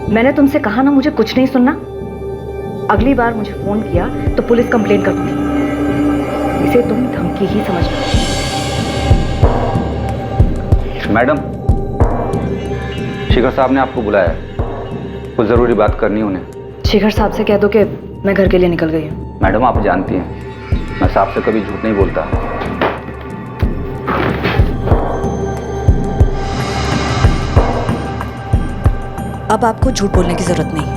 मैंने तुमसे कहा ना मुझे कुछ नहीं सुनना। अगली बार मुझे फोन किया तो पुलिस कंप्लेन कर दूंगी। इसे तुम धमकी ही समझना। मैडम, शिखर साहब ने आपको बुलाया है, कुछ जरूरी बात करनी उन्हें। शिखर साहब से कह दो कि मैं घर के लिए निकल गई हूँ। मैडम, आप जानती हैं मैं साहब से कभी झूठ नहीं बोलता। अब आपको झूठ बोलने की जरूरत नहीं है।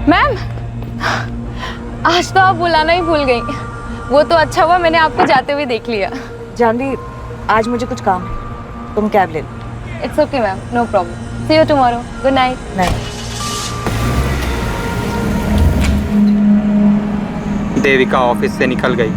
मैम, आज तो आप बुलाना ही भूल गई। वो तो अच्छा हुआ मैंने आपको जाते हुए देख लिया। जानवी, आज मुझे कुछ काम है, तुम कैब ले लो। It's okay ma'am, no problem. See you tomorrow. Good night. नहीं। देविका ऑफिस से निकल गई।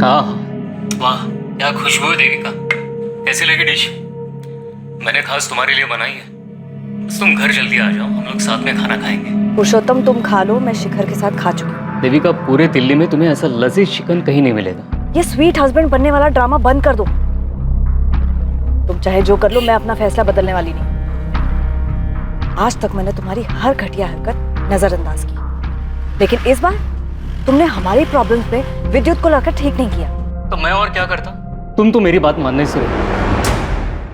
हाँ, वाह क्या खुशबू है देविका। कैसी लगी डिश? मैंने खास तुम्हारे लिए बनाई है। बस तुम घर जल्दी आ जाओ, हम लोग साथ में खाना खाएंगे। पुरुषोत्तम, तुम खा लो, मैं शिखर के साथ खा चुकी हूँ। देविका, पूरे दिल्ली में तुम्हें ऐसा लजीज चिकन कहीं नहीं मिलेगा। ये स्वीट हस्बैंड बनने वाला ड्रामा बंद कर दो। तुम चाहे जो कर लो, मैं अपना फैसला बदलने वाली नहीं। आज तक मैंने तुम्हारी हर घटिया हरकत नजरअंदाज की, लेकिन इस बार तुमने हमारी प्रॉब्लम्स में विद्युत को लाकर ठीक नहीं किया। तो मैं और क्या करता? तुम तो मेरी बात मानने से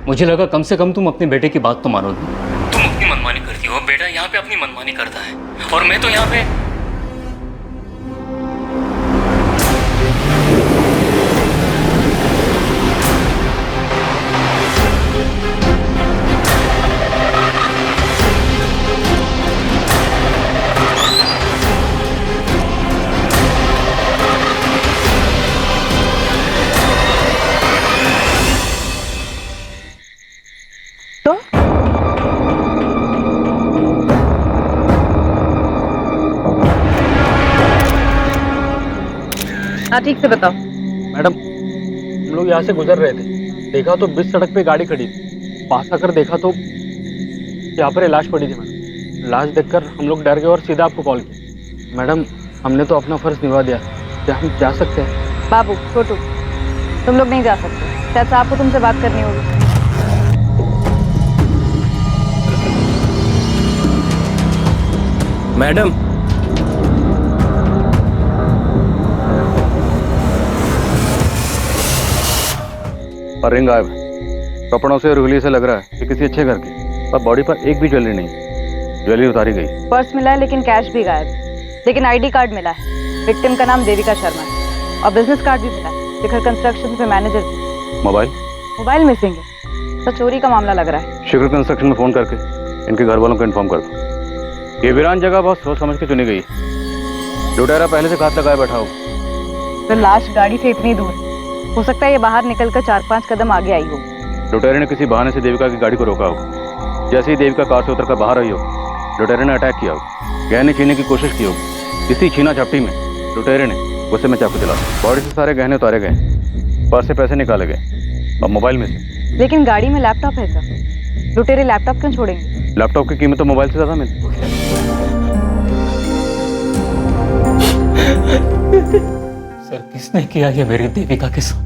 मुझे लगा कम से कम तुम अपने बेटे की बात तो मानोगी। तुम अपनी मनमानी करती हो, बेटा यहाँ पे अपनी मनमानी करता है और मैं तो यहाँ पे। हाँ, ठीक से बताओ। मैडम, हम लोग यहाँ से गुजर रहे थे, देखा तो बीच सड़क पे गाड़ी खड़ी थी। पास आकर देखा तो यहाँ पर लाश पड़ी थी। मैडम, लाश देखकर हम लोग डर गए और सीधा आपको कॉल किया। मैडम, हमने तो अपना फर्ज निभा दिया, क्या हम जा सकते हैं? बाबू, छोटू, तुम लोग नहीं जा सकते। शायद साहब को तुमसे बात करनी होगी। मैडम, और रिंग गायब है। कपड़ों से और उंगली से लग रहा है कि किसी अच्छे घर की, पर बॉडी पर एक भी ज्वेलरी नहीं। ज्वेलरी उतारी गई। पर्स मिला है लेकिन कैश भी गायब है। लेकिन आईडी कार्ड मिला है, विक्टिम का नाम देविका शर्मा है, और बिजनेस कार्ड भी मिला है। शिखर कंस्ट्रक्शन पे मैनेजर थी। मोबाइल मिसिंग है, तो चोरी का मामला लग रहा है। शिखर कंस्ट्रक्शन में फोन करके इनके घर वालों को इन्फॉर्म कर दो। ये वीरान जगह बहुत सोच समझ के चुनी गई। लुटेरा पहले से घात लगाए बैठा हो। तो लाश गाड़ी से इतनी दूर, हो सकता है ये बाहर निकलकर 4-5 कदम आगे आई हो। लुटेरे ने किसी बहाने से देविका की गाड़ी को रोका हो। जैसे ही देविका कार से उतरकर बाहर आई हो, लुटेरे ने अटैक किया हो। गहने छीनने की कोशिश की हो। इसी छीना झपटी में लुटेरे ने गुस्से में चाकू चला। बॉडी से सारे गहने उतारे गए, पर्स से पैसे निकाले गए और मोबाइल में से। लेकिन गाड़ी में लैपटॉप है सर, लुटेरे लैपटॉप क्यों छोड़ेंगे? लैपटॉप की कीमत तो मोबाइल से ज्यादा मिलती। सर, किसने किया ये मेरी देविका के साथ?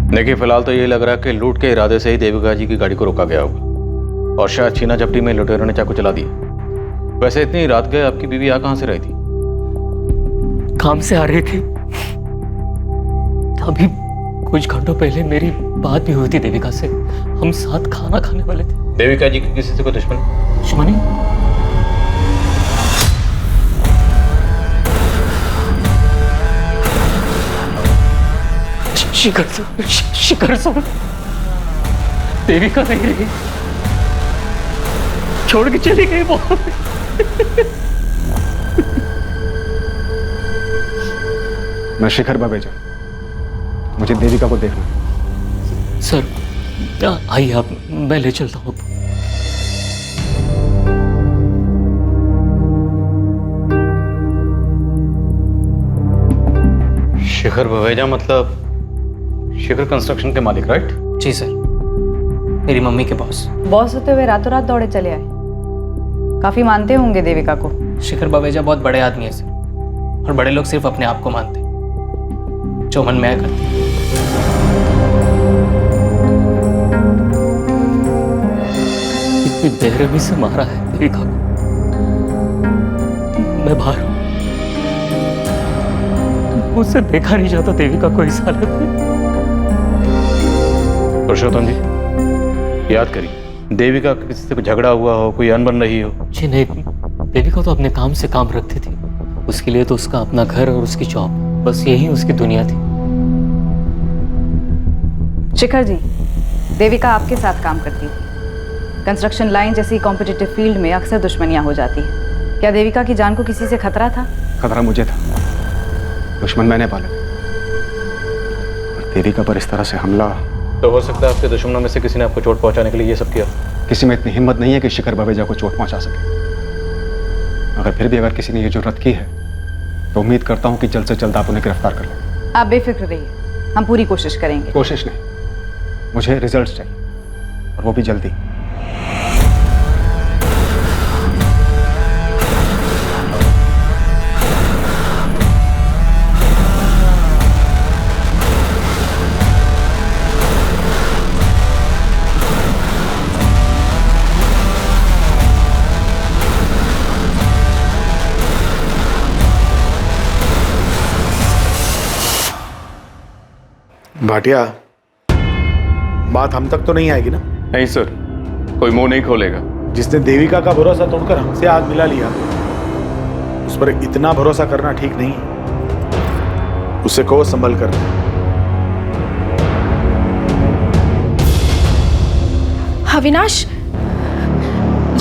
देखिए, फिलहाल तो ये लग रहा है कि लूट के इरादे से ही देविका जी की गाड़ी को रोका गया होगा और शायद छीना झपटी में लुटेरों ने चाकू चला दिया। वैसे इतनी रात गए आपकी बीवी यहाँ कहाँ से रही थी? काम से आ रही थी। अभी कुछ घंटों पहले मेरी बात भी हुई थी देविका से। हम साथ खाना खाने वाले थे। देविका जी की किसी से कोई दुश्मनी? शिखर सर, देविका नहीं रही, छोड़ के चली गई वो। मैं शिखर बवेजा, मुझे देविका को देखना है। सर आइए आप, मैं ले चलता हूँ। शिखर बवेजा मतलब शिखर कंस्ट्रक्शन के मालिक, राइट? जी सर, मेरी मम्मी के बॉस। बॉस होते हुए रातों रात दौड़े चले आए। काफी मानते होंगे देविका को। शिखर बवेजा बहुत बड़े आदमी है सर, और बड़े लोग सिर्फ अपने आप को मानते, जो मन में आया करते। इतनी बेरहमी से मारा है देविका को। मैं बाहर हूं, मुझसे देखा नहीं जाता देविका को इस हालत में। पुरुषोत्तम जी, याद करिए, देविका का किसी से कोई झगड़ा हुआ हो, कोई अनबन रही हो? जी नहीं, देविका तो अपने काम से काम रखती थी। उसके लिए तो उसका अपना घर और उसकी जॉब, बस यही उसकी दुनिया थी। शिखर जी, देविका आपके साथ काम करती थी। कंस्ट्रक्शन लाइन जैसी कॉम्पिटिटिव फील्ड में अक्सर दुश्मनियां हो जाती हैं। क्या देविका की जान को किसी से खतरा था? खतरा मुझे था, दुश्मन मैंने पाले। और देविका पर इस तरह से हमला, तो हो सकता है आपके दुश्मनों में से किसी ने आपको चोट पहुंचाने के लिए ये सब किया। किसी में इतनी हिम्मत नहीं है कि शिखर बवेजा को चोट पहुंचा सके। अगर फिर भी किसी ने ये जुर्रत की है तो उम्मीद करता हूं कि जल्द से जल्द आप उन्हें गिरफ्तार कर लें। आप बेफिक्र रहिए, हम पूरी कोशिश करेंगे। कोशिश नहीं, मुझे रिजल्ट चाहिए, और वो भी जल्दी। भाटिया, बात हम तक तो नहीं आएगी ना? नहीं सर, कोई मुंह नहीं खोलेगा। जिसने देविका का भरोसा तोड़कर हमसे आग मिला लिया, उस पर इतना भरोसा करना ठीक नहीं। उसे कहो संभल कर। अविनाश,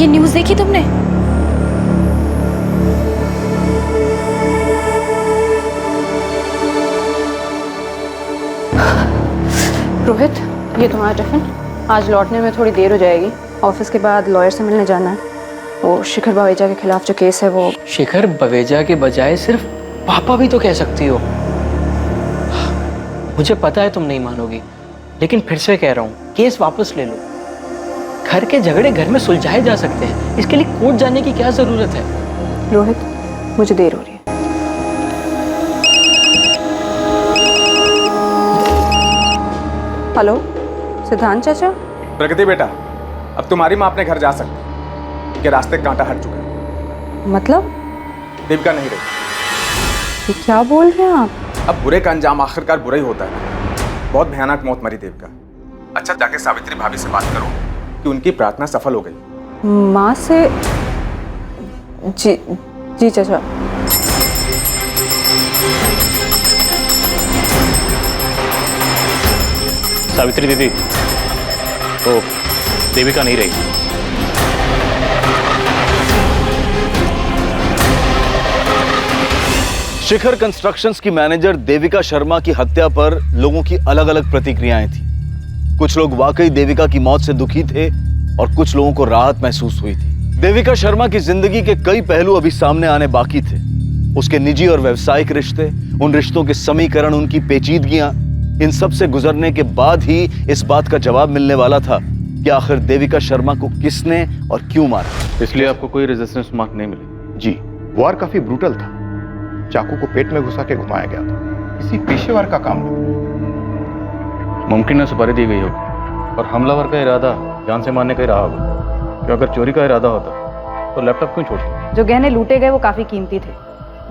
ये न्यूज़ देखी तुमने? रोहित, ये तुम्हारा टिफिन। आज लौटने में थोड़ी देर हो जाएगी। ऑफिस के बाद लॉयर से मिलने जाना है। वो शिखर बवेजा के खिलाफ जो केस है वो। शिखर बवेजा के बजाय सिर्फ पापा भी तो कह सकती हो। मुझे पता है तुम नहीं मानोगी, लेकिन फिर से कह रहा हूँ, केस वापस ले लो। घर के झगड़े घर में सुलझाए जा सकते हैं, इसके लिए कोर्ट जाने की क्या जरूरत है? रोहित, मुझे देर हो रही है। हेलो, सिद्धांत चाचा। प्रगति बेटा, अब तुम्हारी माँ अपने घर जा सकती है, कि रास्ते कांटा हट चुका है। मतलब? देविका नहीं रही। ये क्या बोल रहे हैं आप? अब बुरे का अंजाम आखिरकार बुरा ही होता है। बहुत भयानक मौत मरी देविका। अच्छा, जाके सावित्री भाभी से बात करो कि उनकी प्रार्थना सफल हो गई। माँ से? जी जी चाचा। सावित्री दीदी, तो देविका नहीं रही। शिखर कंस्ट्रक्शंस की मैनेजर देविका शर्मा की हत्या पर लोगों की अलग अलग प्रतिक्रियाएं थी। कुछ लोग वाकई देविका की मौत से दुखी थे और कुछ लोगों को राहत महसूस हुई थी। देविका शर्मा की जिंदगी के कई पहलू अभी सामने आने बाकी थे। उसके निजी और व्यावसायिक रिश्ते, उन रिश्तों के समीकरण, उनकी पेचीदगियां, इन सब से गुजरने के बाद ही इस बात का जवाब मिलने वाला था कि आखिर देविका शर्मा को किसने और क्यों मारा। इसलिए आपको कोई रेजिस्टेंस मार्क नहीं मिली? जी, वार काफी ब्रूटल था। चाकू को पेट में घुसा के घुमाया गया था। किसी पेशेवर का काम नहीं। मुमकिन है सुपारी दी गई होगी और हमलावर का इरादा जान से मारने का ही रहा होगा। क्यों, अगर चोरी का इरादा होता तो लैपटॉप क्यों छोड़ते? जो गहने लूटे गए वो काफी कीमती थे।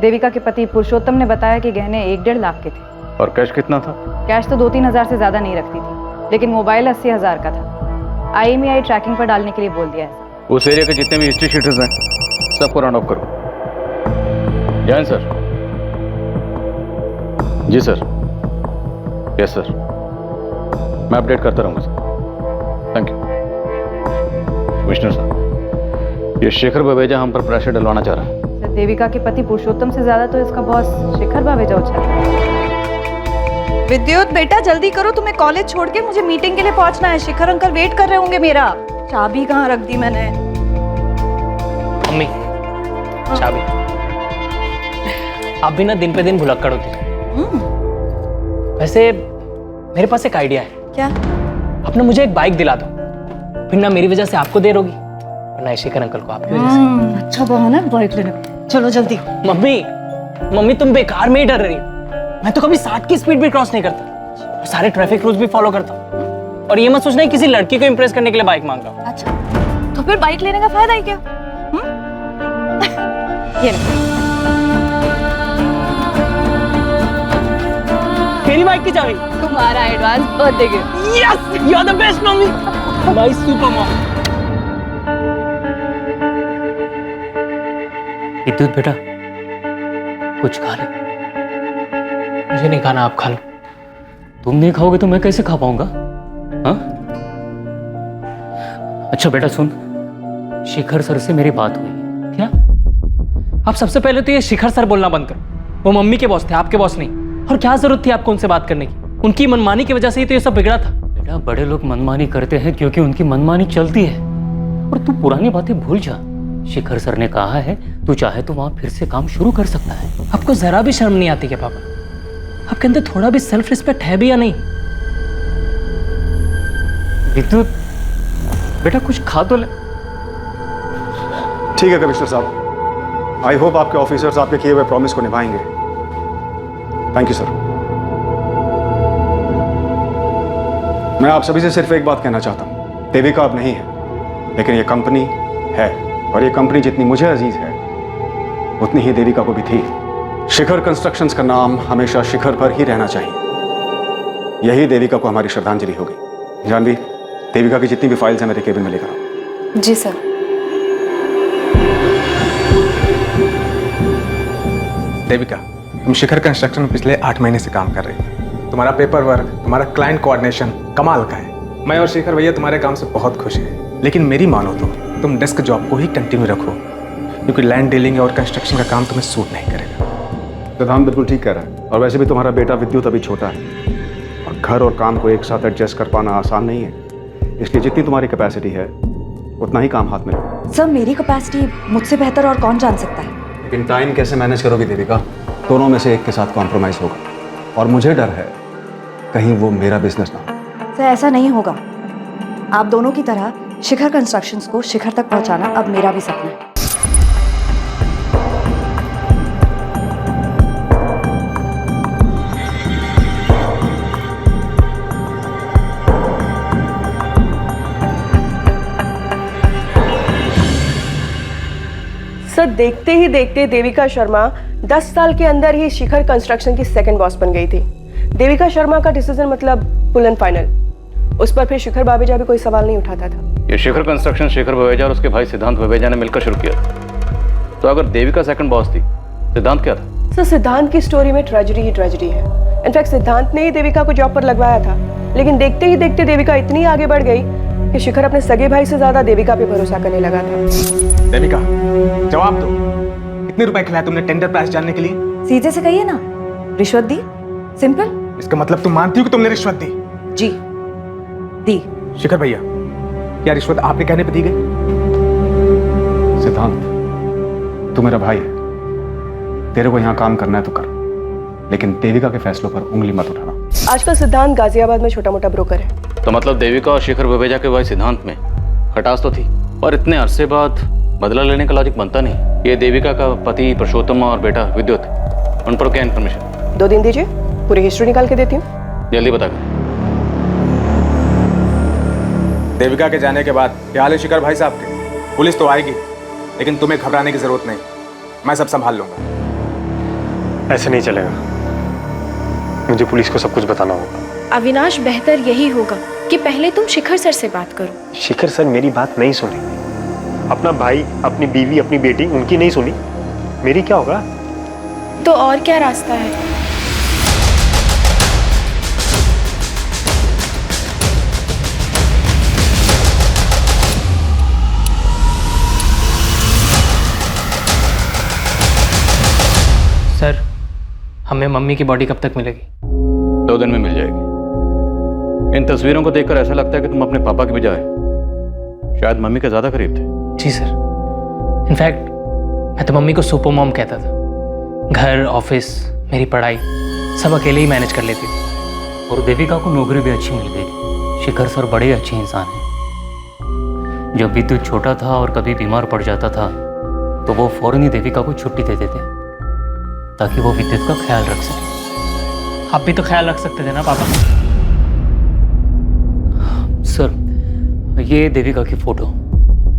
देविका के पति पुरुषोत्तम ने बताया कि गहने 1-1.5 लाख के थे। और कैश कितना था? कैश तो 2-3 हजार से ज्यादा नहीं रखती थी, लेकिन मोबाइल 80 हजार का था। IMEI ट्रैकिंग पर डालने के लिए बोल दिया है। उस एरिया के जितने भी हिस्ट्री शीटर्स हैं सबको राउंड ऑफ करो। जैन सर। जी सर। यस सर, मैं अपडेट करता रहूंगा सर। Thank you. कमिश्नर साहब, ये शेखर बवेजा हम पर प्रेशर डलवाना चाह रहा है। सर, देविका के पति पुरुषोत्तम से ज्यादा तो इसका बॉस शिखर बावेजा उछल रहा है। विद्युत बेटा जल्दी करो, तुम्हें कॉलेज छोड़ के मुझे मीटिंग के लिए पहुंचना है। शिखर अंकल वेट कर रहे होंगे मेरा। चाबी कहाँ रख दी मैंने? मम्मी, चाबी। आप भी ना दिन पे दिन भुलक्कड़ होती है। वैसे मेरे पास एक आइडिया है। क्या? आप ना मुझे एक बाइक दिला दो, फिर ना मेरी वजह से आपको देर होगी और ना शेखर अंकल को आपकी वजह से। अच्छा बहाना है बाइक लेने का। चलो जल्दी। मम्मी तुम बेकार में ही डर रही हो। मैं तो कभी 60 की स्पीड भी क्रॉस नहीं करता और सारे ट्रैफिक रूल्स भी फॉलो करता हूँ। और ये मत सोचना किसी लड़की को इंप्रेस करने के लिए बाइक मांग रहा हूँ। अच्छा तो फिर बाइक लेने का फायदा ही क्या? ये मेरी बाइक की चाबी तुम्हारा advance birthday gift. Yes, you are the best mummy, my super mom. Vidyut बेटा, कुछ खा ले। मुझे नहीं खाना, आप खा लो। तुम नहीं खाओगे तो मैं कैसे खा पाऊंगा? हाँ? अच्छा बेटा सुन, शिखर सर से मेरी बात हुई। क्या? आप सबसे पहले तो ये शिखर सर बोलना बंद करो। वो मम्मी के बॉस थे, आपके बॉस नहीं। और क्या जरूरत थी आपको उनसे बात करने की? उनकी मनमानी की वजह से ही तो ये सब बिगड़ा था। बेटा बड़े लोग मनमानी करते हैं क्योंकि उनकी मनमानी चलती है। और तू पुरानी बातें भूल जा। शिखर सर ने कहा है तू चाहे तो वहां फिर से काम शुरू कर सकता है। आपको जरा भी शर्म नहीं आती क्या पापा? आपके अंदर थोड़ा भी सेल्फ रिस्पेक्ट है भी या नहीं? विद्युत बेटा कुछ खा तो ले। ठीक है कमिश्नर साहब, आई होप आपके ऑफिसर्स आपके किए हुए प्रॉमिस को निभाएंगे। Thank you sir. मैं आप सभी से सिर्फ एक बात कहना चाहता हूं, देविका अब नहीं है, लेकिन ये कंपनी है और ये कंपनी जितनी मुझे अजीज है उतनी ही देविका को भी थी। शिखर कंस्ट्रक्शंस का नाम हमेशा शिखर पर ही रहना चाहिए। यही देविका को हमारी श्रद्धांजलि होगी। जानवी, देविका की जितनी भी फाइल्स हैं मेरे केबिन में लेकर आओ। जी सर। देविका, तुम शिखर कंस्ट्रक्शन में पिछले 8 महीने से काम कर रही हो। तुम्हारा पेपर वर्क, तुम्हारा क्लाइंट कोऑर्डिनेशन कमाल का है। मैं और शेखर भैया तुम्हारे काम से बहुत खुश हैं। लेकिन मेरी मानो तो तुम डेस्क जॉब को ही कंटिन्यू रखो, क्योंकि लैंड डीलिंग और कंस्ट्रक्शन का काम तुम्हें सूट नहीं करेगा। प्रधान बिल्कुल ठीक कह रहा है। और वैसे भी तुम्हारा बेटा विद्युत अभी छोटा है और घर और काम को एक साथ एडजस्ट कर पाना आसान नहीं है। इसलिए जितनी तुम्हारी कैपेसिटी है उतना ही काम हाथ में लो। सर मेरी कैपेसिटी मुझसे बेहतर और कौन जान सकता है? लेकिन टाइम कैसे मैनेज करोगी देविका? दोनों में से एक के साथ कॉम्प्रोमाइज होगा और मुझे डर है कहीं वो मेरा बिजनेस ना हो। सर ऐसा नहीं होगा। आप दोनों की तरह शिखर कंस्ट्रक्शंस को शिखर तक पहुंचाना अब मेरा भी सपना है। सर देखते ही देखते देविका शर्मा 10 साल के अंदर ही शिखर कंस्ट्रक्शन की सेकंड बॉस बन गई थी। देविका शर्मा का डिसीजन मतलब फुल एंड फाइनल। उस पर फिर शिखर बावेजा भी कोई सवाल नहीं उठाता था। ये शिखर कंस्ट्रक्शन शेखर बवेजा और उसके भाई सिद्धांत बवेजा ने मिलकर शुरू किया था। तो अगर देविका सेकंड बॉस थी, सिद्धांत क्या था? सर सिद्धांत की स्टोरी में ट्रेजेडी ही ट्रेजेडी है। इनफैक्ट सिद्धांत ने ही देविका को जॉब पर लगवाया था, लेकिन देखते ही देखते देविका इतनी आगे बढ़ गई कि शिखर अपने सगे भाई से ज्यादा देविका पे भरोसा करने लगा था। देविका, जवाब दो, कितने रुपए खिलाए तुमने टेंडर प्राइस जानने के लिए? सीधे से कहिए ना, रिश्वत दी। सिंपल। इसका मतलब तुम मानती हो कि तुमने रिश्वत दी? जी दी। शिखर भैया, क्या रिश्वत आपके कहने पर दी गई? सिद्धांत, तू मेरा भाई है, तेरे को यहाँ काम करना है तो कर, लेकिन देविका के फैसलों पर उंगली मत उठाना। आजकल सिद्धांत गाजियाबाद में छोटा मोटा ब्रोकर है। तो मतलब देविका और शेखर बवेजा के भाई सिद्धांत में खटास तो थी, और इतने अरसे बाद बदला लेने का लॉजिक बनता नहीं। ये देविका का पति पुरुषोत्तम और बेटा विद्युत, उन पर क्या इन्फॉर्मेशन? 2 दिन दीजिए, पूरी हिस्ट्री निकाल के देती हूँ। जल्दी बता कर। देविका के जाने के बाद क्या हाल है शिखर भाई साहब के? पुलिस तो आएगी, लेकिन तुम्हें घबराने की जरूरत नहीं, मैं सब संभाल लूंगा। ऐसे नहीं चलेगा, मुझे पुलिस को सब कुछ बताना होगा। अविनाश, बेहतर यही होगा कि पहले तुम शिखर सर से बात करो। शिखर सर मेरी बात नहीं सुने। अपना भाई, अपनी बीवी, अपनी बेटी, उनकी नहीं सुनी, मेरी क्या होगा? तो और क्या रास्ता है? सर, हमें मम्मी की बॉडी कब तक मिलेगी? 2 दिन में मिल जाएगी। इन तस्वीरों को देखकर ऐसा लगता है कि तुम अपने पापा के बजाय शायद मम्मी के ज्यादा करीब थे। जी सर, इनफैक्ट मैं तो मम्मी को सुपर मॉम कहता था। घर, ऑफिस, मेरी पढ़ाई सब अकेले ही मैनेज कर लेती थी। और देविका को नौकरी भी अच्छी मिल गई थी। शिखर सर बड़े अच्छे इंसान हैं। जब विद्युत छोटा था और कभी बीमार पड़ जाता था तो वो फौरन ही देविका को छुट्टी दे देते ताकि वो विद्युत का ख्याल रख सके। आप भी तो ख्याल रख सकते थे ना पापा। सर, ये देविका की फोटो,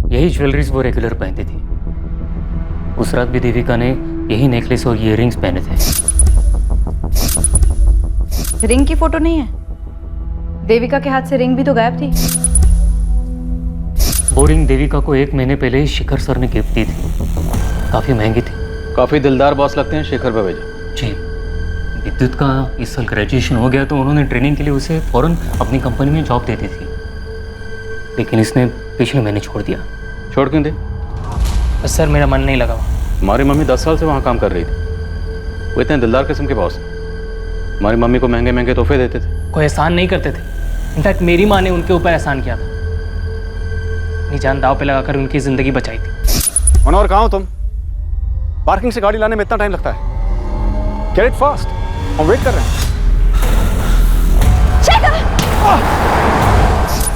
यही ज्वेलरीज वो रेगुलर पहनती थी। उस रात भी देविका ने यही नेकलेस और ईयररिंग्स पहने थे। रिंग की फोटो नहीं है? देविका के हाथ से रिंग भी तो गायब थी। वो रिंग देविका को 1 महीने पहले ही शिखर सर ने गिफ्ट दी थी। काफी महंगी थी। काफी दिलदार बॉस लगते हैं शेखर बवेजा जी। विद्युत का इस साल ग्रेजुएशन हो गया तो उन्होंने ट्रेनिंग के लिए उसे फौरन अपनी कंपनी में जॉब दे दी थी, लेकिन इसने पिछले महीने छोड़ दिया। छोड़ क्यों दे? बस सर, मेरा मन नहीं लगा। हमारी मम्मी 10 साल से वहाँ काम कर रही थी। वो इतने दिलदार किस्म के बॉस हैं। हमारी मम्मी को महंगे महंगे तोहफे देते थे। कोई एहसान नहीं करते थे। इनफैक्ट मेरी माँ ने उनके ऊपर एहसान किया था। अपनी जान दाव पे लगाकर उनकी जिंदगी बचाई थी। मनोहर, कहाँ हो तुम? पार्किंग से गाड़ी लाने में इतना टाइम लगता है? गेट इट फास्ट, हम वेट कर रहे हैं।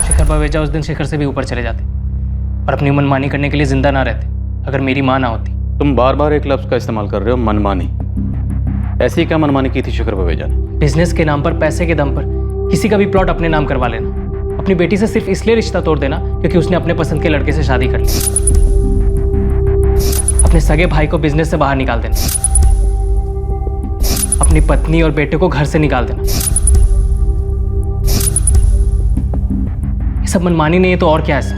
शिखर बवेजा उस दिन शिखर से भी ऊपर चले जाते और अपनी मनमानी करने के लिए जिंदा ना रहते अगर मेरी माँ ना होती। तुम बार बार एक लफ्ज का इस्तेमाल कर रहे हो, मनमानी। ऐसी क्या मनमानी की थी शिखर बवेजा ने? बिजनेस के नाम पर, पैसे के दम पर किसी का भी प्लॉट अपने नाम करवा लेना, अपनी बेटी से सिर्फ इसलिए रिश्ता तोड़ देना क्योंकि उसने अपने पसंद के लड़के से शादी कर ली, अपने सगे भाई को बिजनेस से बाहर निकाल देना, अपनी पत्नी और बेटे को घर से निकाल देना। ये सब मनमानी नहीं है तो और क्या है सर?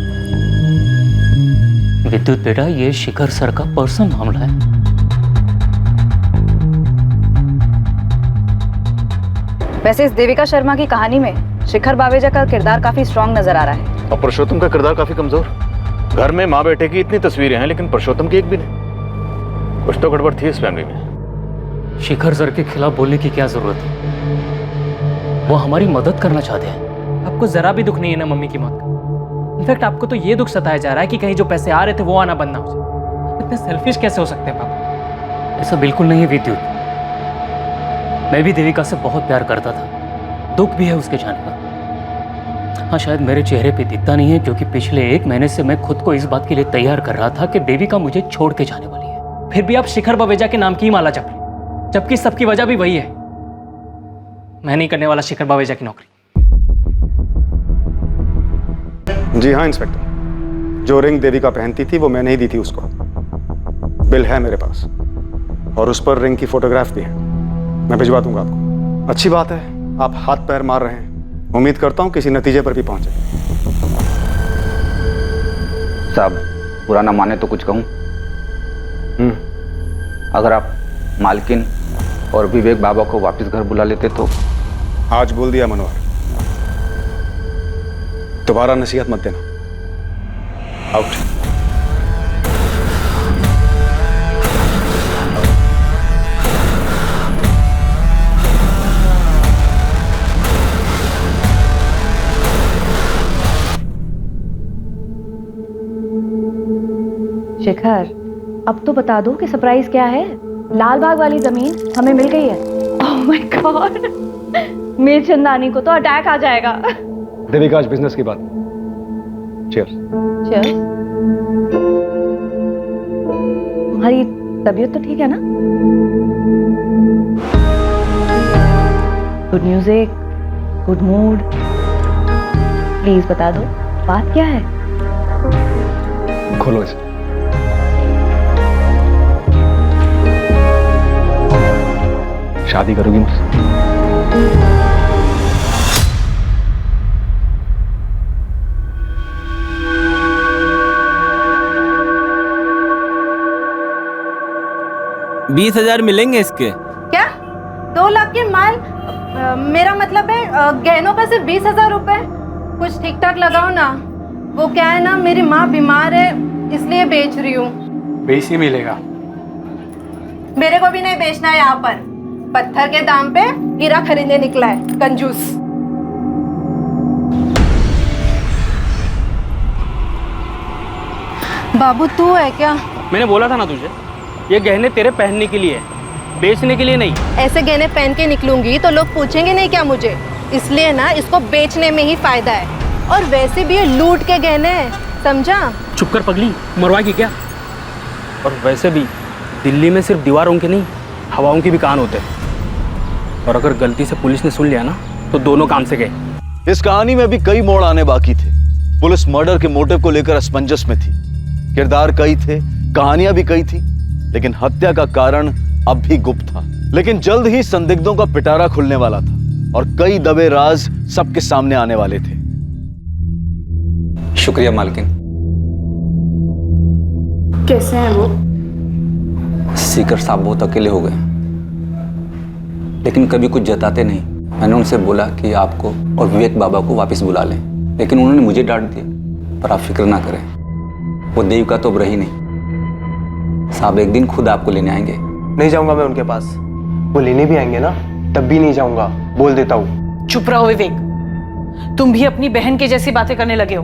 विद्युत बेटा, ये शिखर सर का पर्सनल मामला है। वैसे इस देविका शर्मा की कहानी में शिखर बावेजा का किरदार काफी स्ट्रांग नजर आ रहा है। और पुरुषोत्तम का किरदार काफी कमजोर। घर में माँ बेटे की इतनी तस्वीरें हैं लेकिन पुरुषोत्तम की एक भी नहीं। कुछ तो गड़बड़ थी इस फैमिली में। शिखर सर के खिलाफ बोलने की क्या जरूरत है? वो हमारी मदद करना चाहते हैं। आपको जरा भी दुख नहीं है ना मम्मी की मौत का? इनफैक्ट आपको तो ये दुख सताया जा रहा है कि कहीं जो पैसे आ रहे थे वो आना बंद ना हो जाए। इतने सेल्फिश कैसे हो सकते हैं पापा? ऐसा बिल्कुल नहीं है विद्युत। मैं भी देविका से बहुत प्यार करता था। दुख भी है उसके जाने का। हाँ, शायद मेरे चेहरे पे दिखता नहीं है क्योंकि पिछले 1 महीने से मैं खुद को इस बात के लिए तैयार कर रहा था कि देविका मुझे छोड़ के जाने वाली है। फिर भी आप शिखर बवेजा के नाम की ही माला जप रहे, जबकि सबकी वजह भी वही है। मैं नहीं करने वाला शिखर बवेजा की नौकरी। जी हाँ इंस्पेक्टर, जो रिंग देविका पहनती थी वो मैंने ही दी थी उसको। बिल है मेरे पास और उस पर रिंग की फोटोग्राफ भी है। मैं भिजवा दूंगा आपको। अच्छी बात है, आप हाथ पैर मार रहे हैं। उम्मीद करता हूँ किसी नतीजे पर भी पहुंचे। साहब, बुरा ना माने तो कुछ कहूँ? अगर आप मालकिन और विवेक बाबा को वापस घर बुला लेते तो। आज बोल दिया मनोहर, दोबारा नसीहत मत देना। आउट। शिखर, अब तो बता दो कि सरप्राइज क्या है। लाल बाग वाली जमीन हमें मिल गई है। ओह माय गॉड, मेरी चंदानी को तो अटैक आ जाएगा। देविका, आज बिजनेस की बात। चीयर्स। चीयर्स। तुम्हारी तबीयत तो ठीक है ना? Good music, good mood. Please बता दो, बात क्या है? खोलो इसे। शादी करोगी मुझसे? बीस 20,000 मिलेंगे इसके। क्या? 2 लाख के माल? मेरा मतलब है गहनों का सिर्फ 20,000 रुपए। कुछ ठीक ठाक लगाओ ना। वो क्या है ना, मेरी माँ बीमार है इसलिए बेच रही हूँ। 20 ही मिलेगा। मेरे को भी नहीं बेचना है यहाँ पर। पत्थर के दाम पे हीरा खरीदने निकला है कंजूस। बाबू तू है क्या? मैंने बोला था ना तुझे, ये गहने तेरे पहनने के लिए है, बेचने के लिए नहीं। ऐसे गहने पहन के निकलूंगी तो लोग पूछेंगे नहीं क्या मुझे? इसलिए ना इसको बेचने में ही फायदा है। और वैसे भी ये लूट के गहने हैं, समझा? चुप कर पगली, मरवाएगी क्या? और वैसे भी दिल्ली में सिर्फ दीवारों के नहीं, हवाओं के भी कान होते हैं। और अगर गलती से पुलिस ने सुन लिया ना तो दोनों काम से गए। इस कहानी में भी कई मोड़ आने बाकी थे। पुलिस मर्डर के मोटिव को लेकर असमंजस में थी। किरदार कई थे, कहानियां भी कई थी, लेकिन हत्या का कारण अब भी गुप्त था। लेकिन जल्द ही संदिग्धों का पिटारा खुलने वाला था और कई दबे राज सबके सामने आने वाले थे। शुक्रिया मालकिन। कैसे हैं वो? सीकर साहब बहुत अकेले हो गए, लेकिन कभी कुछ जताते नहीं। मैंने उनसे बोला कि आपको और विवेक बाबा को वापस बुला लें, लेकिन उन्होंने मुझे डांट दिया। पर आप फिक्र ना करें, वो देविका तो अब रही नहीं। साहब एक दिन खुद आपको लेने आएंगे। नहीं जाऊंगा मैं उनके पास। वो लेने भी आएंगे ना, तब भी नहीं जाऊंगा, बोल देता हूँ। चुप रहो विवेक, तुम भी अपनी बहन की जैसी बातें करने लगे हो।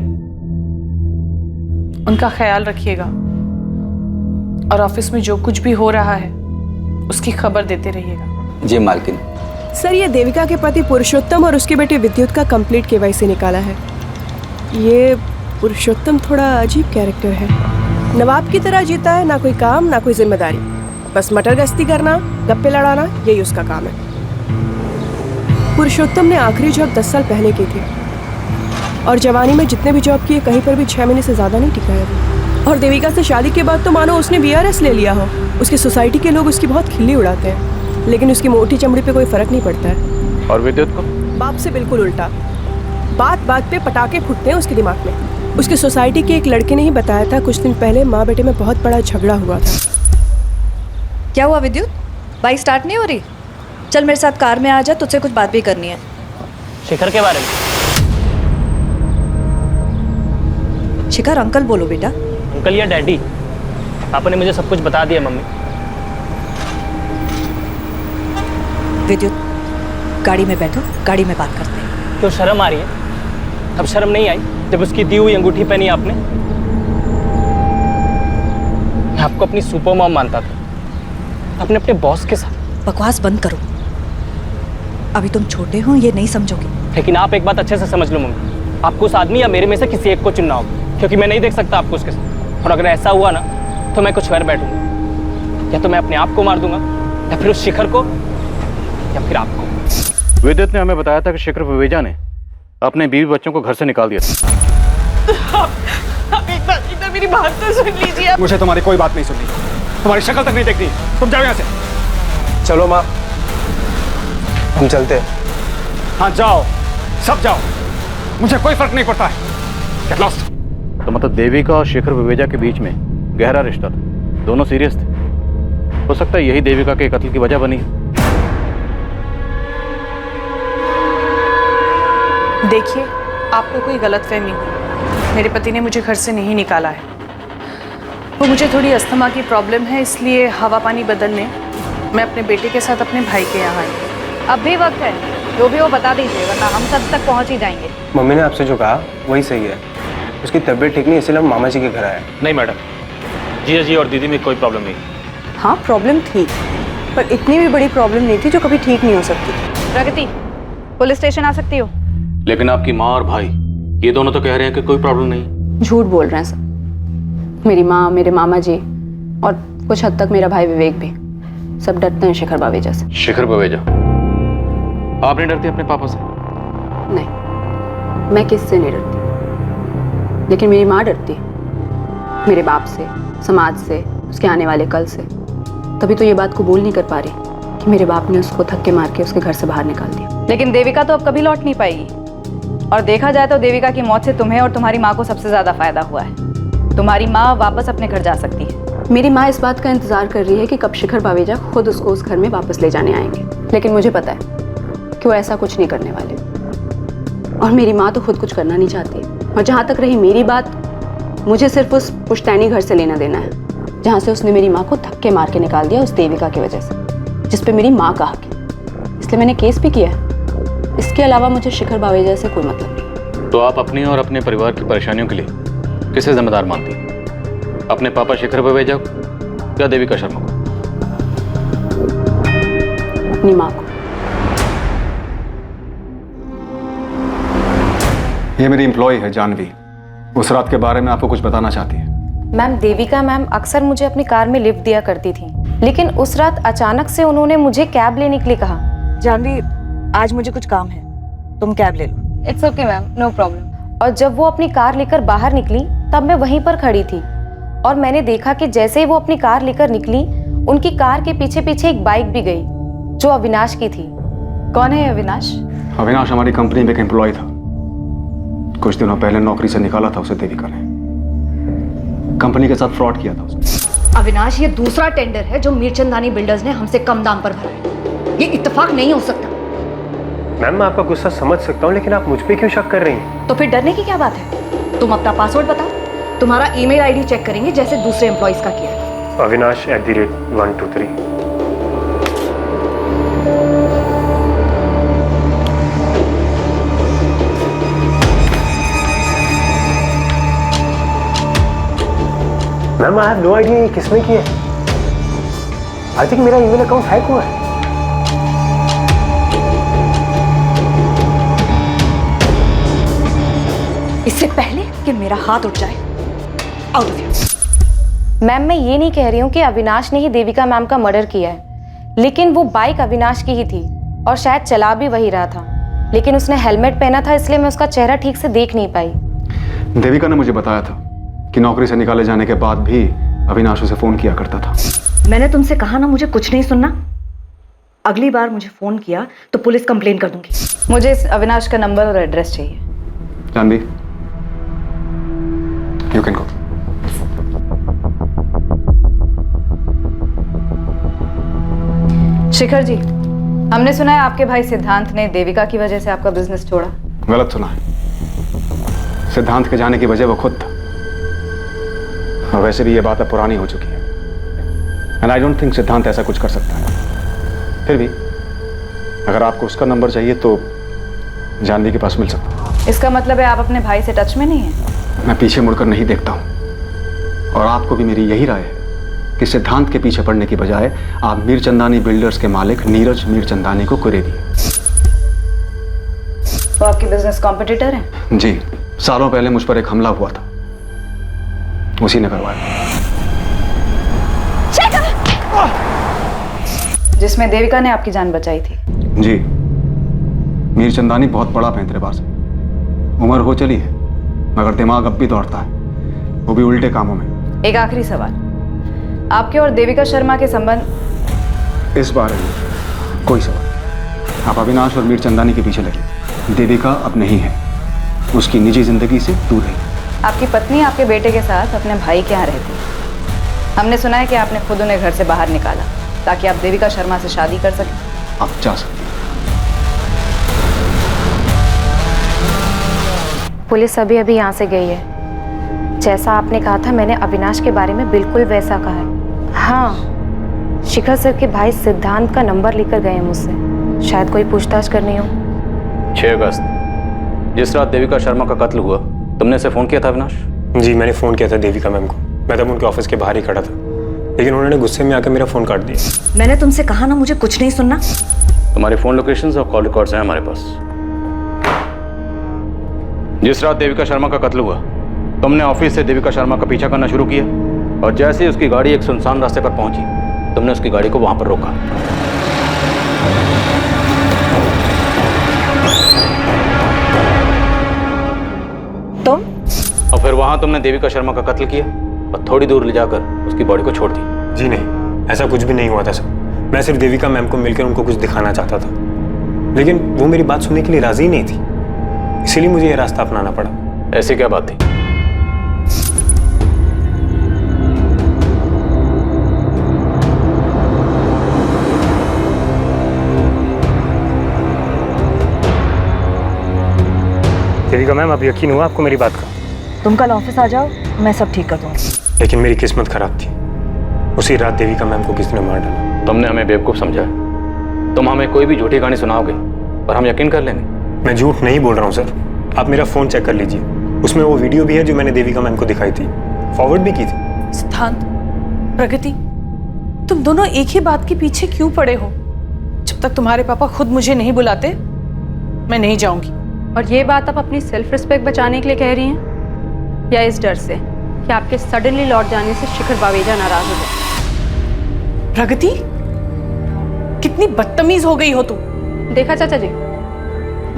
उनका ख्याल रखिएगा और ऑफिस में जो कुछ भी हो रहा है उसकी खबर देते रहिएगा। जी मालकिन। सर, ये देविका के पति पुरुषोत्तम और उसके बेटे विद्युत का कंप्लीट केवाईसी निकाला है। ये पुरुषोत्तम थोड़ा अजीब कैरेक्टर है। नवाब की तरह जीता है, ना कोई काम ना कोई जिम्मेदारी, बस मटर गश्ती करना, गप्पे लड़ाना, यही उसका काम है। पुरुषोत्तम ने आखिरी जॉब 10 साल पहले की थी और जवानी में जितने भी जॉब किए कहीं पर भी 6 महीने से ज़्यादा नहीं टिका है। और देविका से शादी के बाद तो मानो उसने VRS ले लिया हो। उसकी सोसाइटी के लोग उसकी बहुत खिल्ली उड़ाते हैं, लेकिन उसकी मोटी चमड़ी पे कोई फर्क नहीं पड़ता है। और विद्युत को? बाप से बिल्कुल उल्टा। बात बात पे पटाखे फूटते हैं उसके दिमाग में। उसकी सोसाइटी के एक लड़के ने ही बताया था कुछ दिन पहले माँ बेटे में बहुत बड़ा झगड़ा हुआ था। क्या हुआ विद्युत? बाइक स्टार्ट नहीं हो रही? चल मेरे साथ कार में आ जा, तुझसे कुछ बात भी करनी है। शिखर के बारे में? शिखर अंकल बोलो बेटा। अंकल या डैडी? पापा ने मुझे सब कुछ बता दिया मम्मी। विद्युत, गाड़ी में बैठो, गाड़ी में बात करते हैं। क्यों शर्म आ रही है? अब शर्म नहीं आई जब उसकी दी हुई अंगूठी पहनी आपने? मैं आपको अपनी सुपर मॉम मानता था, आपने अपने बॉस के साथ। बकवास बंद करो, अभी तुम छोटे हो, ये नहीं समझोगे। लेकिन आप एक बात अच्छे से समझ लो मम्मी, आपको उस आदमी या मेरे में से किसी एक को चुनना होगा, क्योंकि मैं नहीं देख सकता आपको उसके साथ। और अगर ऐसा हुआ ना तो मैं कुछ कर बैठूंगा, या तो मैं अपने आप को मार दूंगा, या फिर उस शिखर को, या फिर आपको। विद्युत ने हमें बताया था कि शिखर विवेजा ने अपने बीवी बच्चों को घर से निकाल दिया था। आप एक बार इधर मेरी बात तो सुन लीजिए। मुझे तुम्हारी कोई बात नहीं सुननी, तुम्हारी शक्ल तक नहीं देखनी। तुम जाओ यहाँ से। चलो माँ, हम चलते हैं। हाँ जाओ, सब जाओ, मुझे कोई फर्क नहीं पड़ता है। Get lost। तो मतलब देविका और शिखर विवेजा के बीच में गहरा रिश्ता था, दोनों सीरियस थे। हो सकता है यही देविका के कत्ल की वजह बनी। देखिए, आपको कोई गलतफहमी हुई। मेरे पति ने मुझे घर से नहीं निकाला है। वो मुझे थोड़ी अस्थमा की प्रॉब्लम है, इसलिए हवा पानी बदलने मैं अपने बेटे के साथ अपने भाई के यहाँ आई। अब भी वक्त है, जो भी वो बता दीजिए, वरना हम सब तक पहुँच ही जाएंगे। मम्मी ने आपसे जो कहा वही सही है। उसकी तबीयत ठीक नहीं, इसलिए हम मामा जी के घर आए। नहीं मैडम, जीजा जी और दीदी में कोई प्रॉब्लम नहीं। हाँ प्रॉब्लम थी, पर इतनी भी बड़ी प्रॉब्लम नहीं थी जो कभी ठीक नहीं हो सकती। प्रगति, पुलिस स्टेशन आ सकती हो? लेकिन आपकी माँ और भाई ये दोनों तो कह रहे हैं कि कोई प्रॉब्लम नहीं। झूठ बोल रहे हैं सब। मेरी माँ, मेरे मामा जी और कुछ हद तक मेरा भाई विवेक भी, सब डरते हैं शिखर बावेजा से। शिखर बावेजा? आप नहीं डरती अपने पापा से? नहीं, मैं किससे नहीं डरती, लेकिन मेरी माँ डरती है मेरे बाप से, समाज से, उसके आने वाले कल से। तभी तो ये बात कबूल नहीं कर पा रही कि मेरे बाप ने उसको धक्के मार के उसके घर से बाहर निकाल दिया। लेकिन देविका तो अब कभी लौट नहीं पाएगी, और देखा जाए तो देविका की मौत से तुम्हें और तुम्हारी माँ को सबसे ज्यादा फायदा हुआ है। तुम्हारी माँ वापस अपने घर जा सकती है। मेरी माँ इस बात का इंतजार कर रही है कि कब शिखर बावेजा खुद उसको उस घर में वापस ले जाने आएंगे, लेकिन मुझे पता है कि वो ऐसा कुछ नहीं करने वाले। और मेरी माँ तो खुद कुछ करना नहीं चाहती। और जहाँ तक रही मेरी बात, मुझे सिर्फ उस पुश्तैनी घर से लेना देना है। जहाँ से उसने मेरी माँ को धक्के मार के निकाल दिया उस देविका की वजह से, जिस पे मेरी माँ का हक है। इसलिए मैंने केस भी किया है। इसके अलावा मुझे शिखर बावेजा से कोई मतलब नहीं। तो आप अपनी और अपने परिवार की परेशानियों के लिए किसे जिम्मेदार मानती हैं? अपने पापा शिखर बावेजा को या देविका शर्मा को? अपनी माँ को। ये मेरी एम्प्लॉय है जानवी। उस रात के बारे में आपको कुछ बताना चाहती है? मैम, देविका मैम अक्सर मुझे अपनी कार में लिफ्ट दिया करती थी, लेकिन उस रात अचानक से उन्होंने मुझे कैब लेने के लिए कहा। जानवी, आज मुझे कुछ काम है, तुम कैब ले लो। It's okay ma'am, no problem. और जब वो अपनी कार लेकर बाहर निकली तब मैं वहीं पर खड़ी थी और मैंने देखा कि जैसे ही वो अपनी कार लेकर निकली, उनकी कार के पीछे पीछे एक बाइक भी गई जो अविनाश की थी। कौन है अविनाश? अविनाश हमारी कंपनी में एक एम्प्लॉय था। कुछ दिनों पहले नौकरी से निकाला था उसे देविका ने। कंपनी के साथ फ्रॉड किया था उसने। अविनाश, ये दूसरा टेंडर है जो मीरचंदानी बिल्डर्स ने हमसे कम दाम पर भरा है। ये इत्तेफाक नहीं हो सकता। मैम, मैं आपका गुस्सा समझ सकता हूँ, लेकिन आप मुझ पे क्यों शक कर रही हैं? तो फिर डरने की क्या बात है? तुम अपना पासवर्ड बताओ, तुम्हारा ईमेल आईडी चेक करेंगे जैसे दूसरे एम्प्लॉइज का किया है। Avinash@123। Ma'am, I have no idea ये किसने किया है। आई थिंक मेरा ईमेल अकाउंट हैक हुआ है। इससे पहले कि मेरा हाथ उठ जाए, आउट ऑफ हियर। मैम, मैं ये नहीं कह रही हूँ कि अविनाश ने ही देविका मैम का मर्डर किया है, लेकिन वो बाइक अविनाश की ही थी और शायद चला भी वही रहा था, लेकिन उसने हेलमेट पहना था इसलिए मैं उसका चेहरा ठीक से देख नहीं पाई। देविका ने मुझे बताया था कि नौकरी से निकाले जाने के बाद भी अविनाश उसे फोन किया करता था। मैंने तुमसे कहा ना मुझे कुछ नहीं सुनना। अगली बार मुझे फोन किया तो पुलिस कंप्लेन कर दूंगी। मुझे इस अविनाश का नंबर और एड्रेस चाहिए। Janvi, you can go. Shikhar ji, हमने सुना है आपके भाई सिद्धांत ने देविका की वजह से आपका बिजनेस छोड़ा। गलत सुना है। सिद्धांत के जाने की वजह वो खुद था। और वैसे भी ये बात अब पुरानी हो चुकी है। एंड आई डोंट थिंक सिद्धांत ऐसा कुछ कर सकता है। फिर भी अगर आपको उसका नंबर चाहिए तो जानवी के पास मिल सकता है। इसका मतलब है आप अपने भाई से टच में नहीं हैं? मैं पीछे मुड़कर नहीं देखता हूं। और आपको भी मेरी यही राय है कि सिद्धांत के पीछे पड़ने की बजाय आप मीरचंदानी बिल्डर्स के मालिक नीरज मीरचंदानी को कुरे दिए। वो आपके बिजनेस कॉम्पिटिटर हैं? जी, सालों पहले मुझ पर एक हमला हुआ था, उसी ने करवाया, जिसमें देविका ने आपकी जान बचाई थी। जी। मीरचंदानी बहुत बड़ा पैंतरेबाज है। उम्र हो चली है मगर दिमाग अब भी दौड़ता है, वो भी उल्टे कामों में। एक आखिरी सवाल, आपके और देविका शर्मा के संबंध? इस बारे में कोई सवाल। आप अविनाश और मीरचंदानी के पीछे लगे। देविका अब नहीं है, उसकी निजी जिंदगी से दूर है। आपकी पत्नी आपके बेटे के साथ अपने भाई के यहाँ रहती है। हमने सुना है कि आपने खुद उन्हें घर से बाहर निकाला ताकि आप देविका शर्मा से शादी कर सकें। आप जा सकते हैं। पुलिस अभी अभी यहाँ से गई है। जैसा आपने कहा था मैंने अविनाश के बारे में बिल्कुल वैसा कहा है। हाँ, शिखर सर के भाई सिद्धांत का नंबर लेकर गए हैं मुझसे, शायद कोई पूछताछ करनी हो। 6 अगस्त, जिस रात देविका शर्मा का कत्ल हुआ, तुमने इसे फोन किया था अविनाश? जी, मैंने फ़ोन किया था देविका मैम को। मैं तब उनके ऑफिस के बाहर ही खड़ा था, लेकिन उन्होंने गुस्से में आकर मेरा फ़ोन काट दिया। मैंने तुमसे कहा ना मुझे कुछ नहीं सुनना। तुम्हारे फोन लोकेशंस और कॉल रिकॉर्ड्स हैं हमारे पास। जिस रात देविका शर्मा का कत्ल हुआ, तुमने ऑफिस से देविका शर्मा का पीछा करना शुरू किया और जैसे ही उसकी गाड़ी एक सुनसान रास्ते पर पहुंची, तुमने उसकी गाड़ी को वहां पर रोका। तुम? और फिर वहां तुमने देविका शर्मा का कत्ल किया और थोड़ी दूर ले जाकर उसकी बॉडी को छोड़ दी। जी नहीं, ऐसा कुछ भी नहीं हुआ था सर। मैं सिर्फ देविका मैम को मिलकर उनको कुछ दिखाना चाहता था, लेकिन वो मेरी बात सुनने के लिए राजी ही नहीं थी, इसीलिए मुझे यह रास्ता अपनाना पड़ा। ऐसी क्या बात थी? देविका मैम, अब यकीन हुआ आपको मेरी बात का? तुम कल ऑफिस आ जाओ, मैं सब ठीक कर दूंगी। लेकिन मेरी किस्मत खराब थी। उसी रात देविका मैम को किसी ने मार डाला। तुमने हमें बेवकूफ समझा। तुम हमें कोई भी झूठी कहानी सुनाओगे और हम यकीन कर लेंगे। मैं झूठ नहीं बोल रहा हूँ सर, आप मेरा फोन चेक कर लीजिए, उसमें वो वीडियो भी है जो मैंने देविका मैम को दिखाई थी, फॉरवर्ड भी की थी। सिद्धांत, प्रगति, तुम दोनों एक ही बात के पीछे क्यों पड़े हो? जब तक तुम्हारे पापा खुद मुझे नहीं बुलाते मैं नहीं जाऊंगी। और ये बात आप अपनी सेल्फ रिस्पेक्ट बचाने के लिए कह रही हैं या इस डर से कि आपके सडनली लौट जाने से शिखर बावेजा नाराज हो जाए? प्रगति, कितनी बदतमीज हो गई हो तुम। देखा चाचा जी,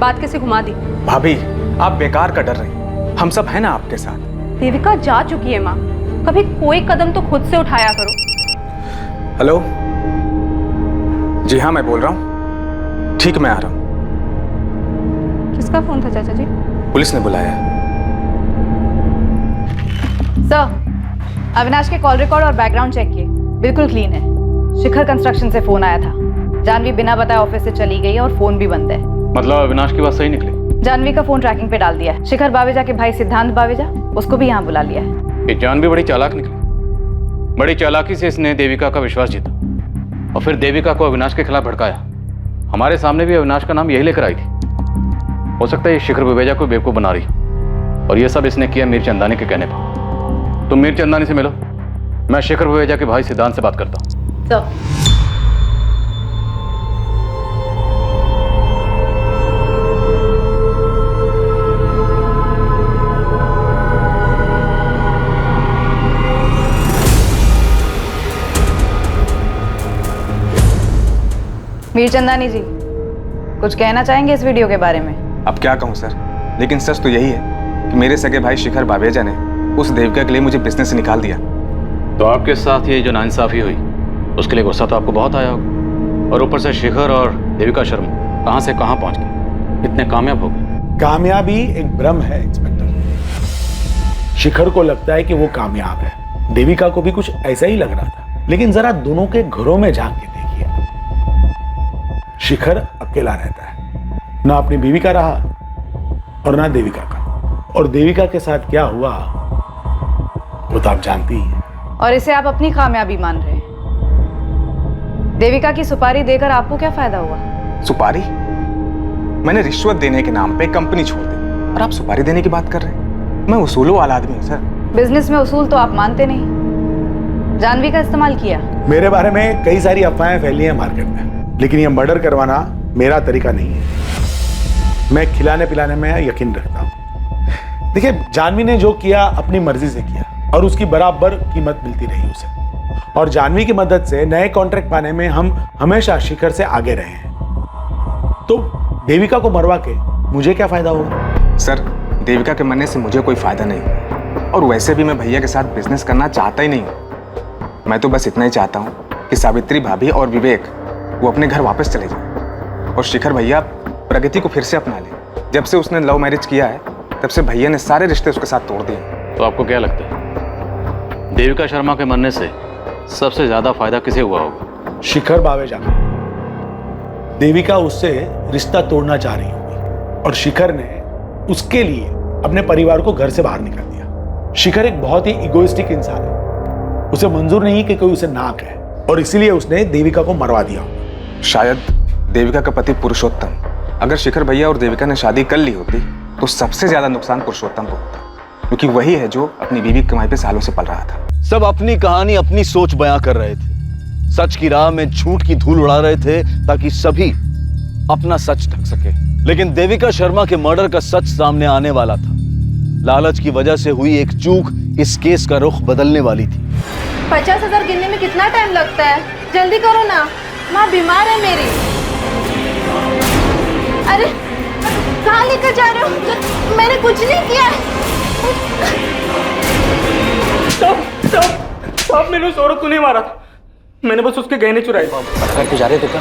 बात कैसे घुमा दी। भाभी, आप बेकार का डर रही, हम सब हैं ना आपके साथ। देविका जा चुकी है माँ, कभी कोई कदम तो खुद से उठाया करो। हेलो, जी हाँ मैं बोल रहा हूँ। ठीक, मैं आ रहा हूँ। किसका फोन था चाचा जी? पुलिस ने बुलाया। सर, अविनाश के कॉल रिकॉर्ड और बैकग्राउंड चेक किए, बिल्कुल क्लीन है। शिखर कंस्ट्रक्शन से फोन आया था, जानवी बिना बताए ऑफिस से चली गई और फोन भी बंद है। मतलब अविनाश की बात सही निकली? जानवी का फोन ट्रैकिंग पे डाल दिया है। शिखर बावेजा के भाई सिद्धांत बावेजा, उसको भी यहाँ बुला लिया है। ये जानवी बड़ी चालाक निकली। बड़ी चालाकी से इसने देविका का विश्वास जीता और फिर देविका को अविनाश के खिलाफ भड़काया। हमारे सामने भी अविनाश का नाम यही लेकर आई थी। हो सकता है ये शिखर बावेजा को बेवकूफ बना रही, और ये सब इसने किया मीर चंदानी के कहने पर। तुम मीर चंदानी से मिलो, मैं शिखर बावेजा के भाई सिद्धांत से बात करता हूँ। मीर चंदानी जी, कुछ कहना चाहेंगे इस वीडियो के बारे में? अब क्या कहूँ सर, लेकिन सच तो यही है कि मेरे सगे भाई शिखर बावेजा ने उस देविका के लिए मुझे बिजनेस से निकाल दिया। तो आपके साथ ये जो नाइंसाफी हुई उसके लिए गुस्सा तो आपको बहुत आया होगा, और ऊपर से शिखर और देविका शर्मा कहाँ से कहाँ पहुँच गए, इतने कामयाब हो गए। कामयाबी एक भ्रम है इंस्पेक्टर। शिखर को लगता है कि वो कामयाब है, देविका को भी कुछ ऐसा ही लग रहा था। लेकिन जरा दोनों के घरों में झांक के देखिए, शिखर अकेला रहता है, ना अपनी बीवी का रहा और ना देविका का। और देविका के साथ क्या हुआ वो तो आप जानती ही हैं। और इसे आप अपनी कामयाबी मान रहे हैं। देविका की सुपारी देकर आपको क्या फायदा हुआ? सुपारी? मैंने रिश्वत देने के नाम पे कंपनी छोड़ दी और आप सुपारी देने की बात कर रहे हैं? मैं उसूलों वाला आदमी हूँ सर। बिजनेस में उसूल तो आप मानते नहीं। जानवी का इस्तेमाल किया। मेरे बारे में कई सारी अफवाहें फैली हैं मार्केट में, लेकिन ये मर्डर करवाना मेरा तरीका नहीं है। मैं खिलाने पिलाने में यकीन रखता हूँ। देखिए, जानवी ने जो किया अपनी मर्जी से किया और उसकी बराबर कीमत मिलती रही उसे। और जानवी की मदद से नए कॉन्ट्रैक्ट पाने में हम हमेशा शिखर से आगे रहे हैं। तो देविका को मरवा के मुझे क्या फायदा होगा? सर, देविका के मरने से मुझे कोई फायदा नहीं, और वैसे भी मैं भैया के साथ बिजनेस करना चाहता ही नहीं हूँ। मैं तो बस इतना ही चाहता हूँ कि सावित्री भाभी और विवेक वो अपने घर वापस चले जाए और शिखर भैया प्रगति को फिर से अपना ले। जब से उसने लव मैरिज किया है तब से भैया ने सारे रिश्ते उसके साथ तोड़ दिए। तो आपको क्या लगता है देविका शर्मा के मरने से सबसे ज्यादा फायदा किसे हुआ होगा? शिखर बावेजा को। देविका उससे रिश्ता तोड़ना चाह रही होगी और शिखर ने उसके लिए अपने परिवार को घर से बाहर निकाल दिया। शिखर एक बहुत ही इगोइस्टिक इंसान है, उसे मंजूर नहीं कि कोई उसे ना कहे, और इसीलिए उसने देविका को मरवा दिया। शायद देविका का पति पुरुषोत्तम, अगर शिखर भैया और देविका ने शादी कर ली होती तो सबसे ज्यादा नुकसान पुरुषोत्तम को होता, क्योंकि वही है जो अपनी बीवी की कमाई पे सालों से पल रहा था। सब अपनी कहानी अपनी सोच बयां कर रहे थे, सच की राह में झूठ की धूल उड़ा रहे थे ताकि सभी अपना सच ढक सके। लेकिन देविका शर्मा के मर्डर का सच सामने आने वाला था। लालच की वजह से हुई एक चूक इस केस का रुख बदलने वाली थी। 50,000 गिनने में कितना टाइम लगता है? जल्दी करो ना, माँ बीमार है मेरी। अरे कहाँ लेकर जा रहे हो? मैंने कुछ नहीं किया है। साहब मैंने उस औरत को नहीं मारा था, मैंने बस उसके गहने चुराए। घर जा रहे थे क्या?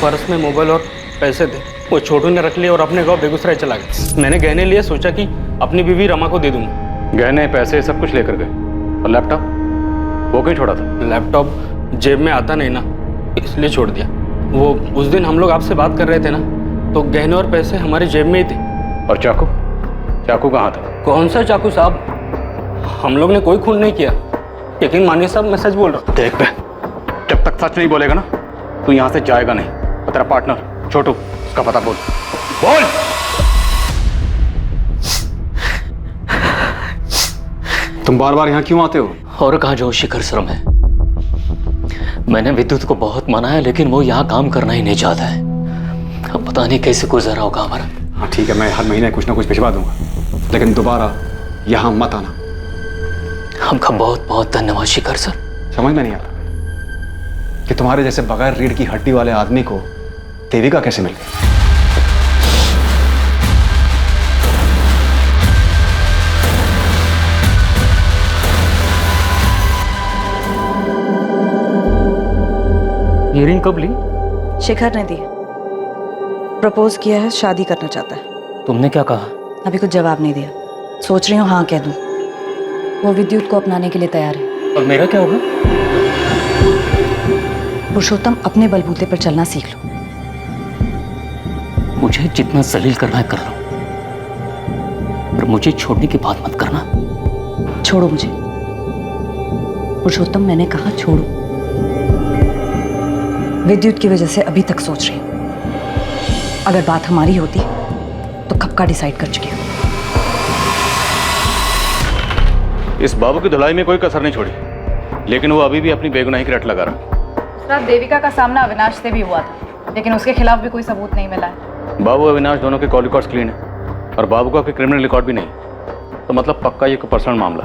पर्स में मोबाइल और पैसे थे, वो छोटू ने रख लिए और अपने गांव बेगूसराय चला गया। मैंने गहने लिए, सोचा कि अपनी बीवी रमा को दे दूंगा। गहने पैसे सब कुछ लेकर गए, और लैपटॉप वो कहीं छोड़ा था? लैपटॉप जेब में आता नहीं ना, इसलिए छोड़ दिया। वो उस दिन हम लोग आपसे बात कर रहे थे ना, तो गहने और पैसे हमारे जेब में ही थे। और चाकू? चाकू कहाँ था? कौन सा चाकू साहब? हम लोग ने कोई खून नहीं किया। यकीन मानिए साहब, मैं सच बोल रहा हूँ। देख बे, जब तक सच नहीं बोलेगा ना तू यहाँ से जाएगा नहीं। और तेरा पार्टनर छोटू, उसका पता बोल। बोल। तुम बार बार यहाँ क्यों आते हो? और कहाँ जो शिखर शर्म है। मैंने विद्युत को बहुत मना है, लेकिन वो यहाँ काम करना ही नहीं चाहता है। अब पता नहीं कैसे गुजरा होगा हमारा। हाँ ठीक है, मैं हर महीने कुछ ना कुछ भिजवा दूंगा, लेकिन दोबारा यहाँ मत आना। आपका बहुत बहुत धन्यवाद शिखर सर। समझ में नहीं आता कि तुम्हारे जैसे बगैर रीढ़ की हड्डी वाले आदमी को देविका कैसे मिल गई। ये रिंग कब ली? शिखर ने दी। प्रपोज किया है, शादी करना चाहता है। तुमने क्या कहा? अभी कुछ जवाब नहीं दिया, सोच रही हूँ हाँ कह दूँ। वो विद्युत को अपनाने के लिए तैयार है। और मेरा क्या होगा? पुरुषोत्तम, अपने बलबूते पर चलना सीख लो। मुझे जितना जलील करना है कर लो, पर मुझे छोड़ने की बात मत करना। छोड़ो मुझे पुरुषोत्तम, मैंने कहा छोड़ो। विद्युत की वजह से अभी तक सोच रही हूँ। अगर बात हमारी होती तो कब का डिसाइड कर चुकी हूँ। इस बाबू की धुलाई में कोई कसर नहीं छोड़ी, लेकिन वो अभी भी अपनी बेगुनाही की रट लगा रहा। सर, देविका का सामना अविनाश से भी हुआ था, लेकिन उसके खिलाफ भी कोई सबूत नहीं मिला है। बाबू अविनाश दोनों के कॉल रिकॉर्ड्स क्लीन है, और बाबू का कोई क्रिमिनल रिकॉर्ड भी नहीं। तो मतलब पक्का ये कोई पर्सनल मामला।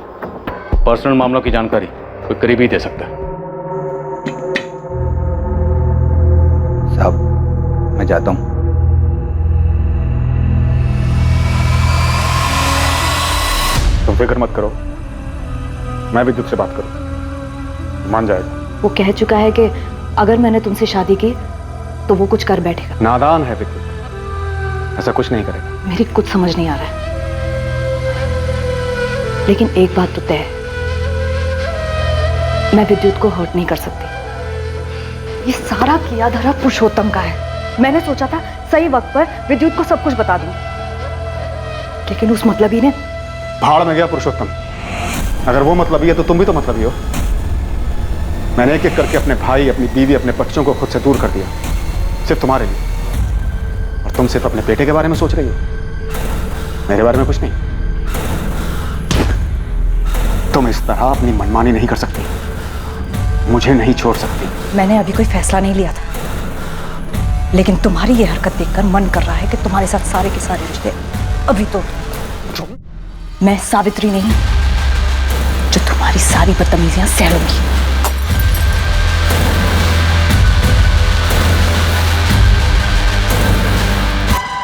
पर्सनल मामलों की जानकारी कोई करीबी दे सकता है। साहब, मैं जाता हूँ। तुम फिक्र मत करो, मैं विद्युत से बात करूँ, मान जाएगा। वो कह चुका है कि अगर मैंने तुमसे शादी की तो वो कुछ कर बैठेगा। नादान है विद्युत, ऐसा कुछ नहीं करेगा। मेरी कुछ समझ नहीं आ रहा है, लेकिन एक बात तो तय है, मैं विद्युत को हर्ट नहीं कर सकती। ये सारा किया धरा पुरुषोत्तम का है। मैंने सोचा था सही वक्त पर विद्युत को सब कुछ बता दूं, लेकिन उस मतलबी ने भाड़ में गया पुरुषोत्तम। अगर वो मतलबी है तो तुम भी तो मतलबी हो। मैंने एक एक करके अपने भाई, अपनी बीवी, अपने बच्चों को खुद से दूर कर दिया, सिर्फ तुम्हारे लिए। और तुम सिर्फ अपने बेटे के बारे में सोच रही हो, मेरे बारे में कुछ नहीं। तुम इस तरह अपनी मनमानी नहीं कर सकती, मुझे नहीं छोड़ सकती। मैंने अभी कोई फैसला नहीं लिया था, लेकिन तुम्हारी ये हरकत देखकर मन कर रहा है कि तुम्हारे साथ सारे के सारे रिश्ते अभी तो। मैं सावित्री नहीं जो तुम्हारी सारी बदतमीजियां सह लूंगी।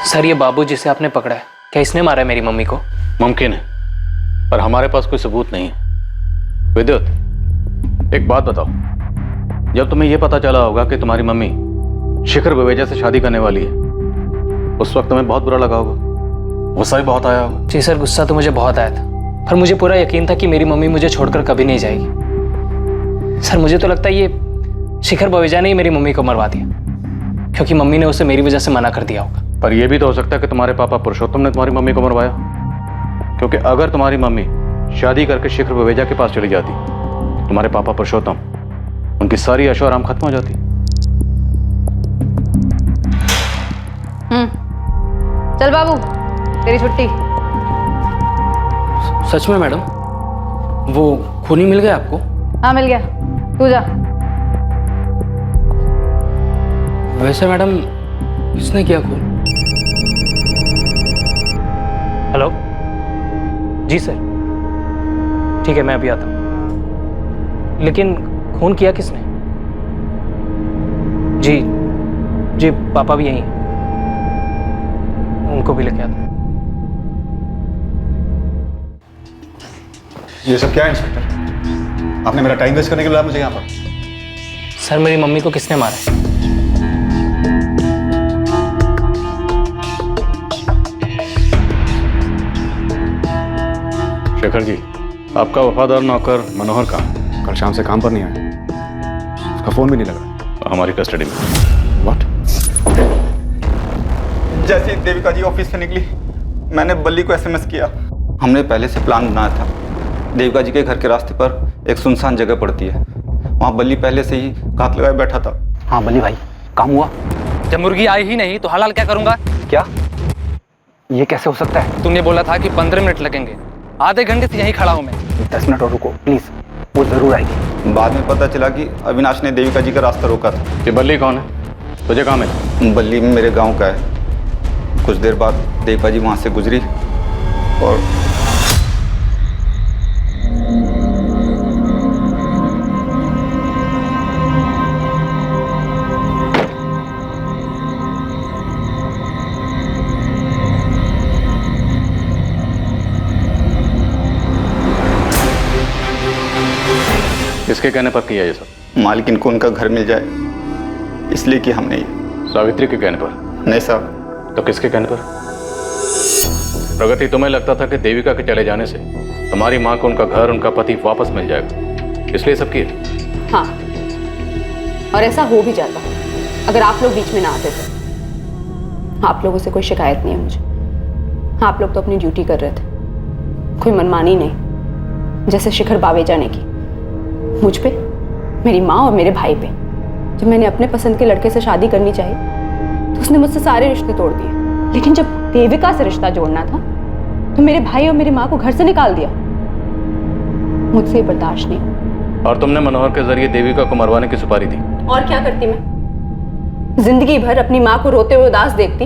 सर, ये बाबू जिसे आपने पकड़ा है, क्या इसने मारा है मेरी मम्मी को? मुमकिन है, पर हमारे पास कोई सबूत नहीं है। विद्युत, एक बात बताओ, जब तुम्हें यह पता चला होगा कि तुम्हारी मम्मी शिखर बवेजा से शादी करने वाली है, उस वक्त तुम्हें बहुत बुरा लगा होगा, गुस्सा भी बहुत आया होगा। जी सर, गुस्सा तो मुझे बहुत आया था, पर मुझे पूरा यकीन था कि मेरी मम्मी मुझे छोड़कर कभी नहीं जाएगी। सर, मुझे तो लगता है ये शिखर बवेजा ने ही मेरी मम्मी को मरवा दिया, क्योंकि मम्मी ने उसे मेरी वजह से मना कर दिया होगा। पर यह भी तो हो सकता है कि तुम्हारे पापा पुरुषोत्तम ने तुम्हारी मम्मी को मरवाया, क्योंकि अगर तुम्हारी मम्मी शादी करके शिखर बवेजा के पास चली जाती, तुम्हारे पापा पुरुषोत्तम, उनकी सारी ऐशो आराम खत्म हो जाती। चल बाबू, तेरी छुट्टी। सच में मैडम, वो खूनी मिल गया आपको? हाँ मिल गया, तू जा। वैसे मैडम, किसने किया खून? हेलो जी सर, ठीक है मैं अभी आता हूँ। लेकिन खून किया किसने? जी जी, पापा भी यहीं हैं, उनको भी लेके आता। ये सब क्या है इंस्पेक्टर? आपने मेरा टाइम वेस्ट करने के लिए मुझे यहाँ पर? सर, मेरी मम्मी को किसने मारा है? शेखर जी, आपका वफादार नौकर मनोहर कहाँ? कल शाम से काम पर नहीं आया, उसका फोन भी नहीं लगा। हमारी कस्टडी में। व्हाट? जैसे देविका जी ऑफिस से निकली, मैंने बल्ली को एसएमएस किया। हमने पहले से प्लान बनाया था देविका जी के घर के रास्ते पर एक सुनसान जगह पड़ती है। वहाँ बल्ली पहले से ही घात लगाए बैठा था। हाँ बल्ली भाई, काम हुआ? जब मुर्गी आई ही नहीं तो हलाल क्या करूंगा? क्या ये कैसे हो सकता है? तुमने बोला था कि 15 मिनट लगेंगे, आधे घंटे से यहीं खड़ा हूं मैं। 10 मिनट और रुको प्लीज, वो जरूर आएगी। बाद में पता चला कि अविनाश ने देविका जी का रास्ता रोका था। ये बल्ली कौन है? तुझे कहाँ मिला? बल्ली मेरे गांव का है। कुछ देर बाद देविका जी वहाँ से गुजरी और किसके कहने पर किया ये सब? मालकिन को उनका घर मिल जाए इसलिए कि हमने ये। सावित्री के कहने पर? नहीं साहब। तो किसके कहने पर? प्रगति, तुम्हें लगता था कि देविका के चले जाने से तुम्हारी माँ को उनका घर, उनका पति वापस मिल जाएगा, इसलिए सब किया? हाँ, और ऐसा हो भी जाता अगर आप लोग बीच में ना आते थे। आप लोगों से कोई शिकायत नहीं है मुझे। आप लोग तो अपनी ड्यूटी कर रहे थे, कोई मनमानी नहीं। जैसे शिखर बावेजा ने की मुझ पे, मेरी माँ और मेरे भाई पे। जब मैंने अपने पसंद के लड़के से शादी करनी चाहिए तो उसने मुझसे सारे रिश्ते तोड़ दिए। लेकिन जब देविका से रिश्ता जोड़ना था तो मेरे भाई और मेरी माँ को घर से निकाल दिया। मुझसे बर्दाश्त नहीं। और तुमने मनोहर के जरिए देविका को मरवाने की सुपारी दी। और क्या करती मैं? जिंदगी भर अपनी माँ को रोते हुए उदास देखती।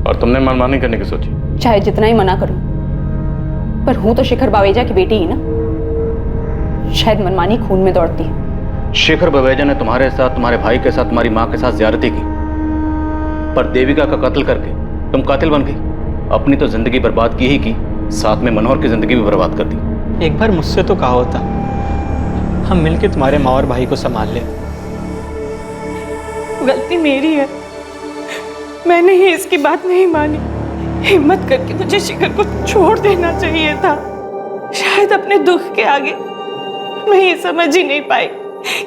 और तुमने मनमानी करने की सोची? चाहे जितना ही मना करूं, पर हूं तो शिखर बावेजा की बेटी ही ना। शायद मनमानी खून में दौड़ती है। शेखर बवेजा ने तुम्हारे साथ, तुम्हारे भाई के साथ, तुम्हारी माँ के साथ ज्यादती की, पर देविका का कत्ल करके तुम कातिल बन गई। अपनी तो जिंदगी बर्बाद की ही की, साथ में मनोहर की जिंदगी भी बर्बाद कर दी। एक बार मुझसे तो कहा होता हम मिलके तुम्हारे माँ और भाई को संभाल ले। गलती मेरी है, मैंने ही इसकी बात नहीं मानी। हिम्मत करके मुझे शिखर को छोड़ देना चाहिए था। शायद अपने दुख के आगे मैं ये समझ ही नहीं पाई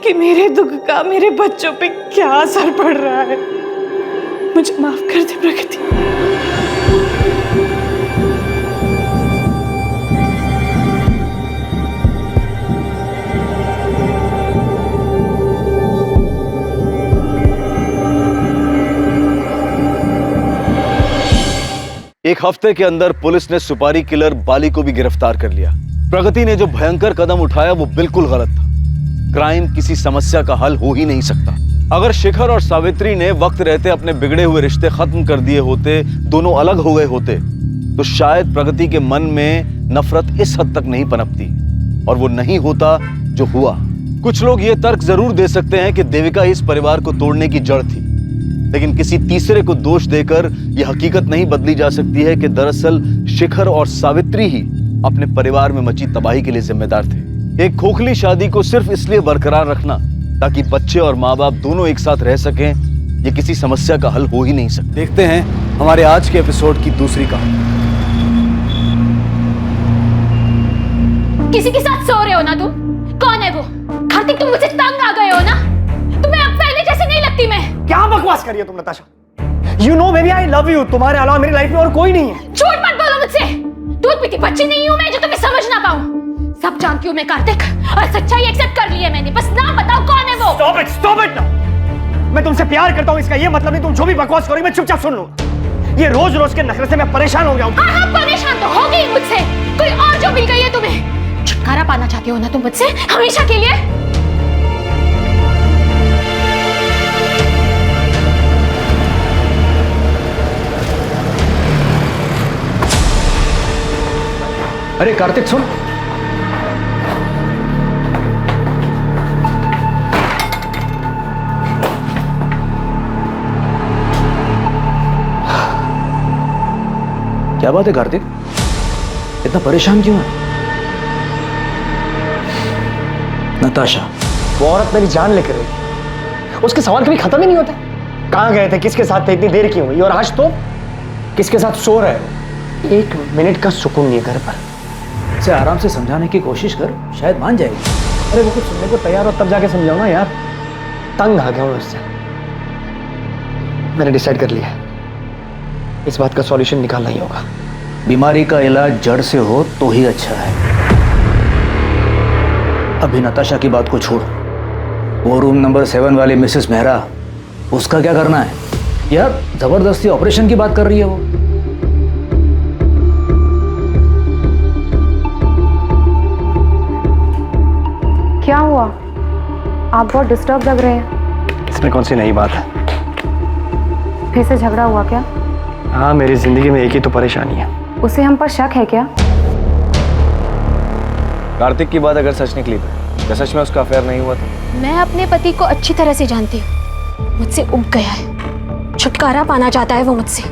कि मेरे दुख का मेरे बच्चों पे क्या असर पड़ रहा है। मुझे माफ कर दे प्रगति। एक हफ्ते के अंदर पुलिस ने सुपारी किलर बाली को भी गिरफ्तार कर लिया। प्रगति ने जो भयंकर कदम उठाया वो बिल्कुल गलत था। क्राइम किसी समस्या का हल हो ही नहीं सकता। अगर शिखर और सावित्री ने वक्त रहते अपने बिगड़े हुए रिश्ते खत्म कर दिए होते, दोनों अलग हो गए होते, तो शायद प्रगति के मन में नफरत इस हद तक नहीं पनपती और वो नहीं होता जो हुआ। कुछ लोग ये तर्क जरूर दे सकते हैं कि देविका इस परिवार को तोड़ने की जड़ थी, लेकिन किसी तीसरे को दोष देकर यह हकीकत नहीं बदली जा सकती है कि दरअसल शिखर और सावित्री ही अपने परिवार में मची तबाही के लिए जिम्मेदार थे। एक खोखली शादी को सिर्फ इसलिए बरकरार रखना ताकि बच्चे और माँ बाप दोनों एक साथ रह सकें, ये किसी समस्या का हल हो ही नहीं सकता। देखते हैं हमारे आज के एपिसोड की दूसरी कहानी। किसी के साथ सो रहे हो ना तुम? कौन है वो? कार्तिक, तुम मुझसे तंग आ गए हो ना? तुम्हें अब पहले जैसे नहीं लगती मैं। क्या बकवास कर रही हो तुम Natasha? You know baby, I love you। तुम्हारे अलावा मेरी लाइफ में और कोई नहीं है। झूठ मत बोलो मुझसे। दूध पीती बच्ची नहीं हूं मैं जो तुम्हें समझ ना पाऊं। सब जानती हूं मैं कार्तिक, और सच्चाई एक्सेप्ट कर ली है मैंने। बस नाम बताओ कौन है वो? Stop it now। मैं तुमसे प्यार करता हूँ, इसका ये मतलब नहीं तुम जो भी बकवास करोगी मैं चुपचाप सुन लूंगा। ये रोज रोज के नखरे से मैं परेशान हो गया हूँ। हाँ, परेशान तो हो गई मुझसे। कोई और जो मिल गई है तुम्हें। छुटकारा पाना चाहती हो ना तुम मुझसे हमेशा के लिए? अरे कार्तिक सुन। क्या बात है कार्तिक, इतना परेशान क्यों है? नताशा, वो औरत मेरी जान लेकर रही, उसके सवाल कभी खत्म ही नहीं होता। कहाँ गए थे, किसके साथ थे, इतनी देर क्यों हुई, और आज तो किसके साथ सो रहे हो? एक मिनट का सुकून नहीं है घर पर। इसे आराम से समझाने की कोशिश कर, शायद मान जाएगी। अरे वो कुछ सुनने को तैयार हो तब जाके समझाओ ना यार। तंग आ गया हूँ उससे। मैंने डिसाइड कर लिया, इस बात का सॉल्यूशन निकालना ही होगा। बीमारी का इलाज जड़ से हो तो ही अच्छा है। अभी नताशा की बात को छोड़, वो रूम नंबर 7 वाली मिसेस मेहरा, उसका क्या करना है यार? जबरदस्ती ऑपरेशन की बात कर रही है वो। क्या हुआ? आप बहुत डिस्टर्ब लग रहे हैं। इसमें कौन सी नई बात है? फिर से झगड़ा हुआ क्या? हाँ, मेरी जिंदगी में एक ही तो परेशानी है। उसे हम पर शक है क्या? कार्तिक की बात अगर सच निकली तो क्या सच में उसका अफेयर नहीं हुआ था? मैं अपने पति को अच्छी तरह से जानती हूँ। मुझसे उब गया है, छुटकारा पाना चाहता है वो मुझसे,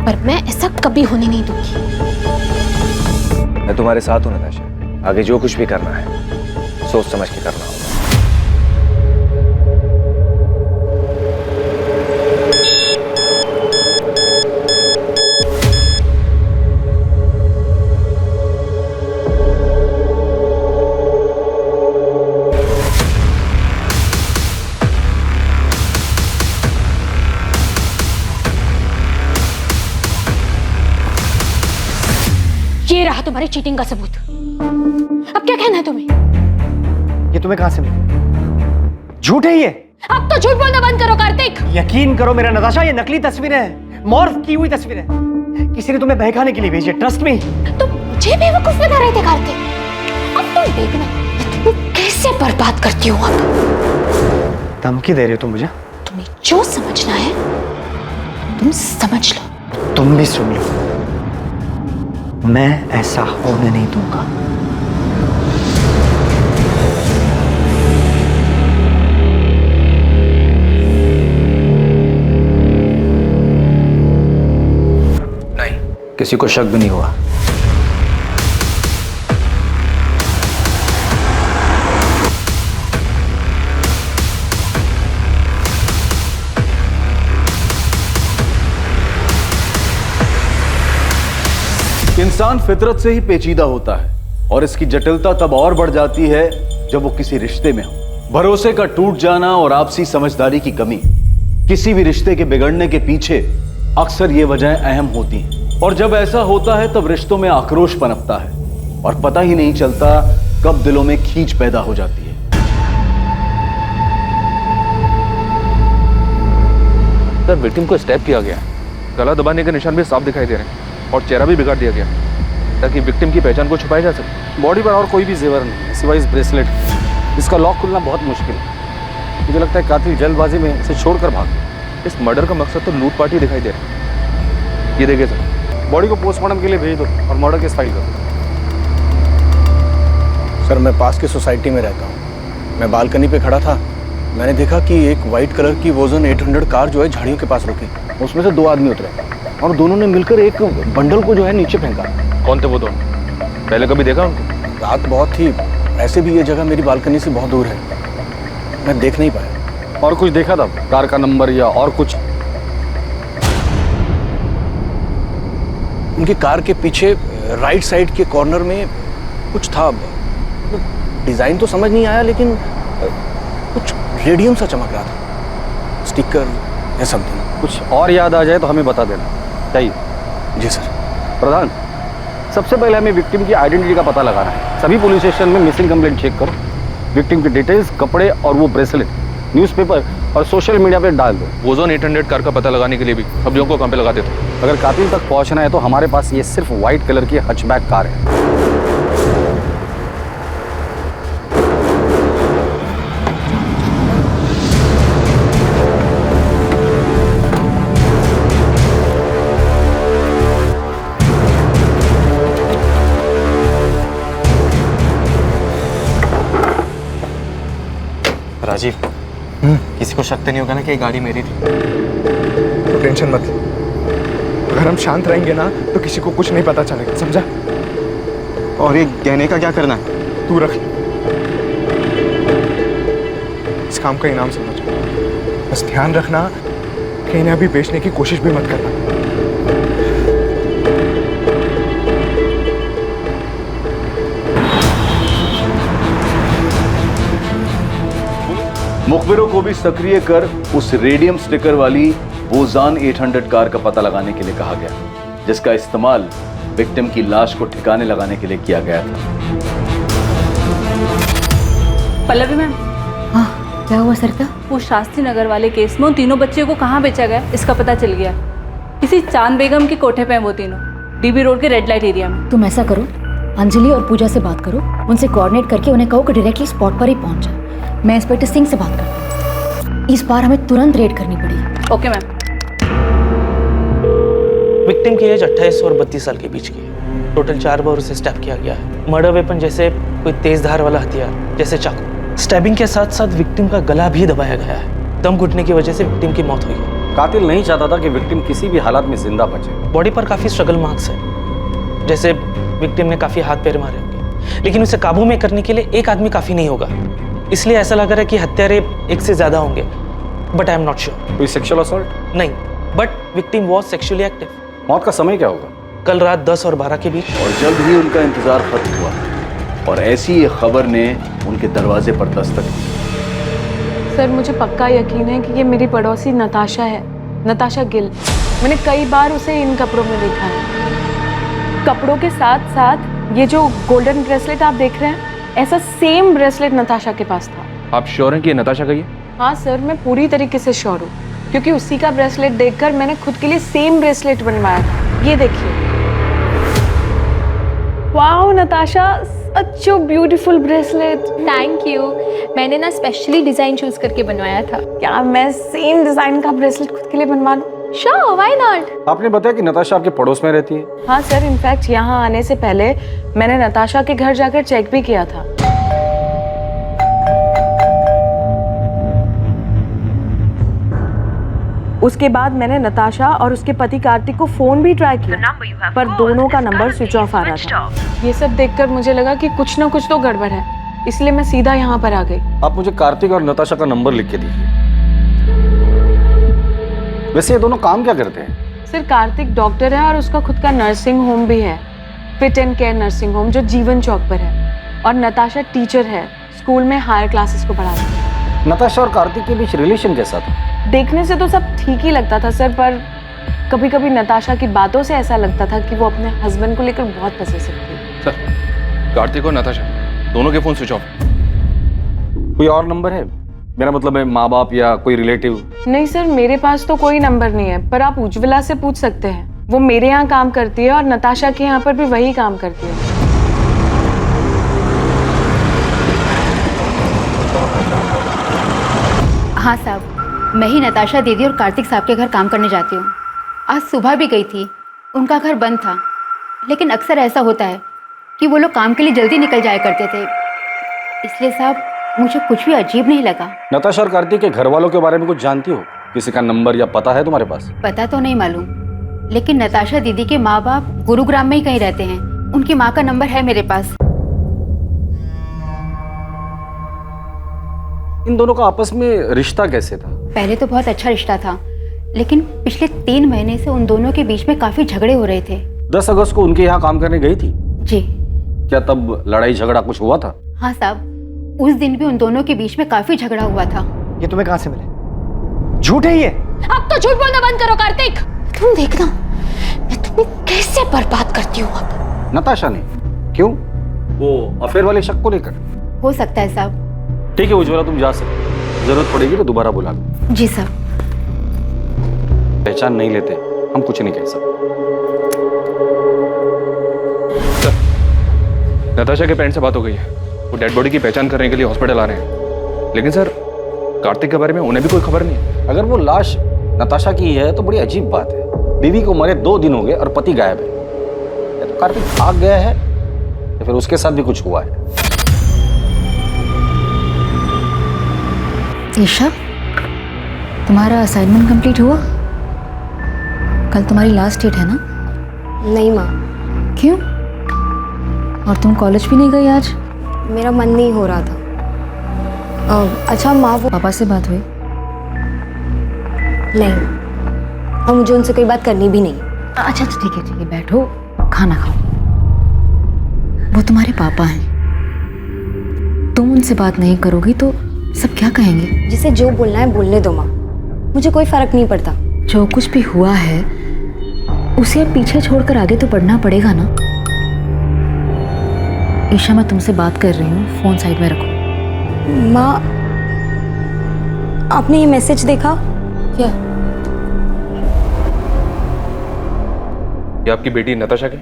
पर मैं ऐसा कभी होने नहीं दूंगी। मैं तुम्हारे साथ हूँ नताशा। आगे जो कुछ भी करना है सोच समझ के करना होगा। ये रहा तुम्हारी चीटिंग का सबूत। अब क्या कहना है तुम्हें? ये तुम्हें कहां से मिला? झूठ है ये। अब तो झूठ बोलना बंद करो कार्तिक। यकीन करो मेरा नताशा, ये नकली तस्वीरें हैं, मॉर्फ की हुई तस्वीरें हैं। किसी ने तुम्हें बहकाने के लिए भेजी है, ट्रस्ट मी। तुम मुझे बेवकूफ बना रहे थे कार्तिक। अब तुम देखना तुम कैसे बर्बाद करती हो। अब धमकी दे रहे हो तुम मुझे? तुम्हें जो समझना है तुम समझ लो। तुम भी सुन लो, मैं ऐसा होने नहीं दूंगा। नहीं, किसी को शक भी नहीं हुआ। इंसान फितरत से ही पेचीदा होता है और इसकी जटिलता तब और बढ़ जाती है जब वो किसी रिश्ते में हो। भरोसे का टूट जाना और आपसी समझदारी की कमी, किसी भी रिश्ते के बिगड़ने के पीछे अक्सर ये वजहें अहम होती हैं। और जब ऐसा होता है तब रिश्तों में आक्रोश पनपता है और पता ही नहीं चलता कब दिलों में खींच पैदा हो जाती है। सर, विक्टिम को स्टैप किया गया, गला दबाने के निशान भी साफ दिखाई दे रहे हैं और चेहरा भी बिगाड़ दिया गया ताकि विक्टिम की पहचान को छुपाया जा सके। बॉडी पर और कोई भी जेवर नहीं सिवाय इस ब्रेसलेट। इसका लॉक खुलना बहुत मुश्किल है। मुझे लगता है कातिल जल्दबाजी में इसे छोड़कर भाग गया। इस मर्डर का मकसद तो लूटपाट ही दिखाई दे रहा है। ये देखिए सर, बॉडी को पोस्टमार्टम के लिए भेज दो और मर्डर केस फाइल कर दो। सर, मैं पास की सोसाइटी में रहता हूँ। मैं बालकनी पे खड़ा था, मैंने देखा कि एक वाइट कलर की वोजन 800 कार जो है झाड़ियों के पास रुकी। उसमें से 2 आदमी उतरे और दोनों ने मिलकर एक बंडल को जो है नीचे फेंका। कौन थे वो दोनों? पहले कभी देखा उनको? रात बहुत थी, ऐसे भी ये जगह मेरी बालकनी से बहुत दूर है, मैं देख नहीं पाया। और कुछ देखा था? कार का नंबर या और कुछ? उनकी कार के पीछे राइट साइड के कॉर्नर में कुछ था। डिजाइन तो समझ नहीं आया, लेकिन कुछ रेडियम सा चमक रहा था, स्टिकर या समथिंग। कुछ और याद आ जाए तो हमें बता देना। चाहिए? जी सर। प्रधान, सबसे पहले हमें विक्टिम की आइडेंटिटी का पता लगाना है। सभी पुलिस स्टेशन में मिसिंग कंप्लेंट चेक करो। विक्टिम की डिटेल्स, कपड़े और वो ब्रेसलेट न्यूज़पेपर और सोशल मीडिया पे डाल दो। वोजोन 800 कार का पता लगाने के लिए भी सब्जियों को काम पे लगा देते हैं। अगर कातिल तक पहुंचना है तो हमारे पास ये सिर्फ व्हाइट कलर की हचबैक कार है। राजीव, किसी को शक तो नहीं होगा ना कि ये गाड़ी मेरी थी? तो टेंशन मत ले। अगर हम शांत रहेंगे ना तो किसी को कुछ नहीं पता चलेगा, समझा? और ये गहने का क्या करना है? तू रख ले, इस काम का इनाम समझ। बस ध्यान रखना, कहीं ना भी बेचने की कोशिश भी मत करना। मुखबिरों को भी सक्रिय कर उस रेडियम स्टिकर वाली वोजान 800 कार का पता लगाने के लिए कहा गया, जिसका इस्तेमाल विक्टिम की लाश को ठिकाने लगाने के लिए किया गया था। पल्लवी मैम, हाँ क्या हुआ सरिता? वो शास्त्री नगर वाले केस में उन तीनों बच्चियों को कहाँ बेचा गया इसका पता चल गया। किसी चांद बेगम के कोठे पे हैं वो तीनों, डीबी रोड के रेड लाइट एरिया में। तुम ऐसा करो, अंजलि और पूजा से बात करो, उनसे कोऑर्डिनेट करके उन्हें कहो कि डायरेक्टली स्पॉट पर ही पहुंच जाए। मैं इंस्पेक्टर सिंह से बात करती हूँ, इस बार हमें तुरंत रेड करनी पड़ेगी। Okay ma'am. विक्टिम की एज 28 और 32 साल के बीच की है। टोटल 4 बार उसे स्टैब किया गया है। मर्डर वेपन जैसे कोई तेज धार वाला हथियार जैसे चाकू। स्टैबिंग के साथ साथ विक्टिम का गला भी दबाया गया है। दम घुटने की वजह से विक्टिम की मौत हुई है। कातिल नहीं चाहता था कि विक्टिम किसी भी हालात में जिंदा बचे। बॉडी पर काफी स्ट्रगल मार्क्स है, जैसे विक्टिम ने काफी हाथ पैर मारे होंगे, लेकिन उसे काबू में करने के लिए एक आदमी काफी नहीं होगा। इसलिए ऐसा लग रहा है कि हत्यारे एक से ज्यादा होंगे, but I am not sure. कोई सेक्सुअल असॉल्ट? नहीं, but victim was sexually active. मौत का समय क्या होगा? कल रात 10 और 12 के बीच। और जल्द ही उनका इंतजार खत्म हुआ और ऐसी ये खबर ने उनके दरवाजे पर दस्तक दी। सर मुझे पक्का यकीन है कि ये मेरी पड़ोसी नताशा है, नताशा गिल। मैंने कई बार उसे इन कपड़ों में देखा है। कपड़ों के साथ साथ ये जो गोल्डन ब्रेसलेट आप देख रहे हैं, ऐसा सेम ब्रेसलेट नताशा के पास था। आप श्योर हैं कि ये नताशा का ही है? हाँ सर, मैं पूरी तरीके से श्योर हूँ, क्योंकि उसी का ब्रेसलेट देखकर मैंने खुद के लिए सेम ब्रेसलेट बनवाया था। ये देखिए। Wow Natasha, such a beautiful bracelet. Thank you. मैंने ना स्पेशली डिजाइन चूज करके बनवाया था। क्या मैं सेम डिजाइन का ब्रेसलेट खुद के लिए बनवा दूं? Sure, why not. आपने बताया कि नताशा आपके पड़ोस में रहती है? हाँ सर, इनफैक्ट यहाँ आने से पहले मैंने नताशा के घर जाकर चेक भी किया था। उसके बाद मैंने नताशा और उसके पति कार्तिक को फोन भी ट्राई किया, पर दोनों का नंबर स्विच ऑफ आ रहा था। ये सब देखकर मुझे लगा कि कुछ ना कुछ तो गड़बड़ है, इसलिए मैं सीधा यहाँ पर आ गई। आप मुझे कार्तिक और नताशा का नंबर लिख के दीजिए। वैसे ये दोनों काम क्या करते हैं? सर कार्तिक डॉक्टर है और उसका खुद का नर्सिंग होम भी है, fit and care nursing home, जो जीवन चौक पर है। और नताशा टीचर है, स्कूल में हायर क्लासेस को पढ़ाती है। नताशा और कार्तिक के बीच रिलेशन कैसा था? देखने से तो सब ठीक ही लगता था सर, पर कभी कभी नताशा की बातों से ऐसा लगता था कि वो अपने हस्बैंड को लेकर बहुत पसेसिव थी। सर, कार्तिक और नताशा दोनों के फोन स्विच ऑफ। कोई और नंबर है? मेरा मतलब है माँ बाप या कोई रिलेटिव? नहीं सर, मेरे पास तो कोई नंबर नहीं है, पर आप उज्ज्वला से पूछ सकते हैं। वो मेरे यहाँ काम करती है और नताशा के यहाँ पर भी वही काम करती है। हाँ साहब, मैं ही नताशा दीदी और कार्तिक साहब के घर काम करने जाती हूँ। आज सुबह भी गई थी, उनका घर बंद था, लेकिन अक्सर ऐसा होता है कि वो लोग काम के लिए जल्दी निकल जाया करते थे, इसलिए साहब मुझे कुछ भी अजीब नहीं लगा। नताशा और कार्तिक के घर वालों के बारे में कुछ जानती हो? किसी का नंबर या पता है तुम्हारे पास? पता तो नहीं मालूम, लेकिन नताशा दीदी के माँ बाप गुरुग्राम में ही कहीं रहते हैं। उनकी माँ का नंबर है मेरे पास। इन दोनों का आपस में रिश्ता कैसे था? पहले तो बहुत अच्छा रिश्ता था, लेकिन पिछले 3 महीने से उन दोनों के बीच में काफी झगड़े हो रहे थे। 10 अगस्त को उनके यहाँ काम करने गई थी? जी। क्या तब लड़ाई झगड़ा कुछ हुआ था? हाँ साहब, उस दिन भी उन दोनों के बीच में काफी झगड़ा हुआ था। ये तुम्हें कहाँ से मिले? झूठ है ये। अब तो झूठ बोलना बंद करो कार्तिक। तुम देखना मैं तुम्हें कैसे बर्बाद करती हूँ अब। नताशा ने? क्यों? वो अफेयर वाले शक को लेकर? हो सकता है साहब। ठीक है उज्ज्वला, तुम जा सकते, जरूरत पड़ेगी तो दोबारा बुला लो। जी सर। पहचान नहीं लेते हम कुछ नहीं कह सकते। नताशा के पेरेंट्स से बात हो गई है, वो डेड बॉडी की पहचान करने के लिए हॉस्पिटल आ रहे हैं, लेकिन सर कार्तिक के बारे में उन्हें भी कोई खबर नहीं है। अगर वो लाश नताशा की है तो बड़ी अजीब बात है। बीवी को मरे 2 दिन हो गए और पति गायब है। या तो कार्तिक भाग गया है या फिर उसके साथ भी कुछ हुआ है। ईशा, तुम्हारा असाइनमेंट कंप्लीट हुआ? कल तुम्हारी लास्ट डेट है ना? नहीं माँ। क्यों? और तुम कॉलेज भी नहीं गई आज? मेरा मन नहीं हो रहा था। अच्छा माँ, वो पापा से बात हुई? नहीं, और मुझे उनसे कोई बात करनी भी नहीं। अच्छा ठीक है बैठो, खाना खाओ। वो तुम्हारे पापा हैं, तुम उनसे बात नहीं करोगी तो सब क्या कहेंगे? जिसे जो बोलना है बोलने दो माँ, मुझे कोई फर्क नहीं पड़ता। जो कुछ भी हुआ है उसे अब पीछे छोड़कर आगे तो बढ़ना पड़ेगा ना। ईशा, मैं तुमसे बात कर रही हूँ, फोन साइड में रखो। माँ, आपने ये मैसेज देखा? क्या? ये आपकी बेटी नताशा के?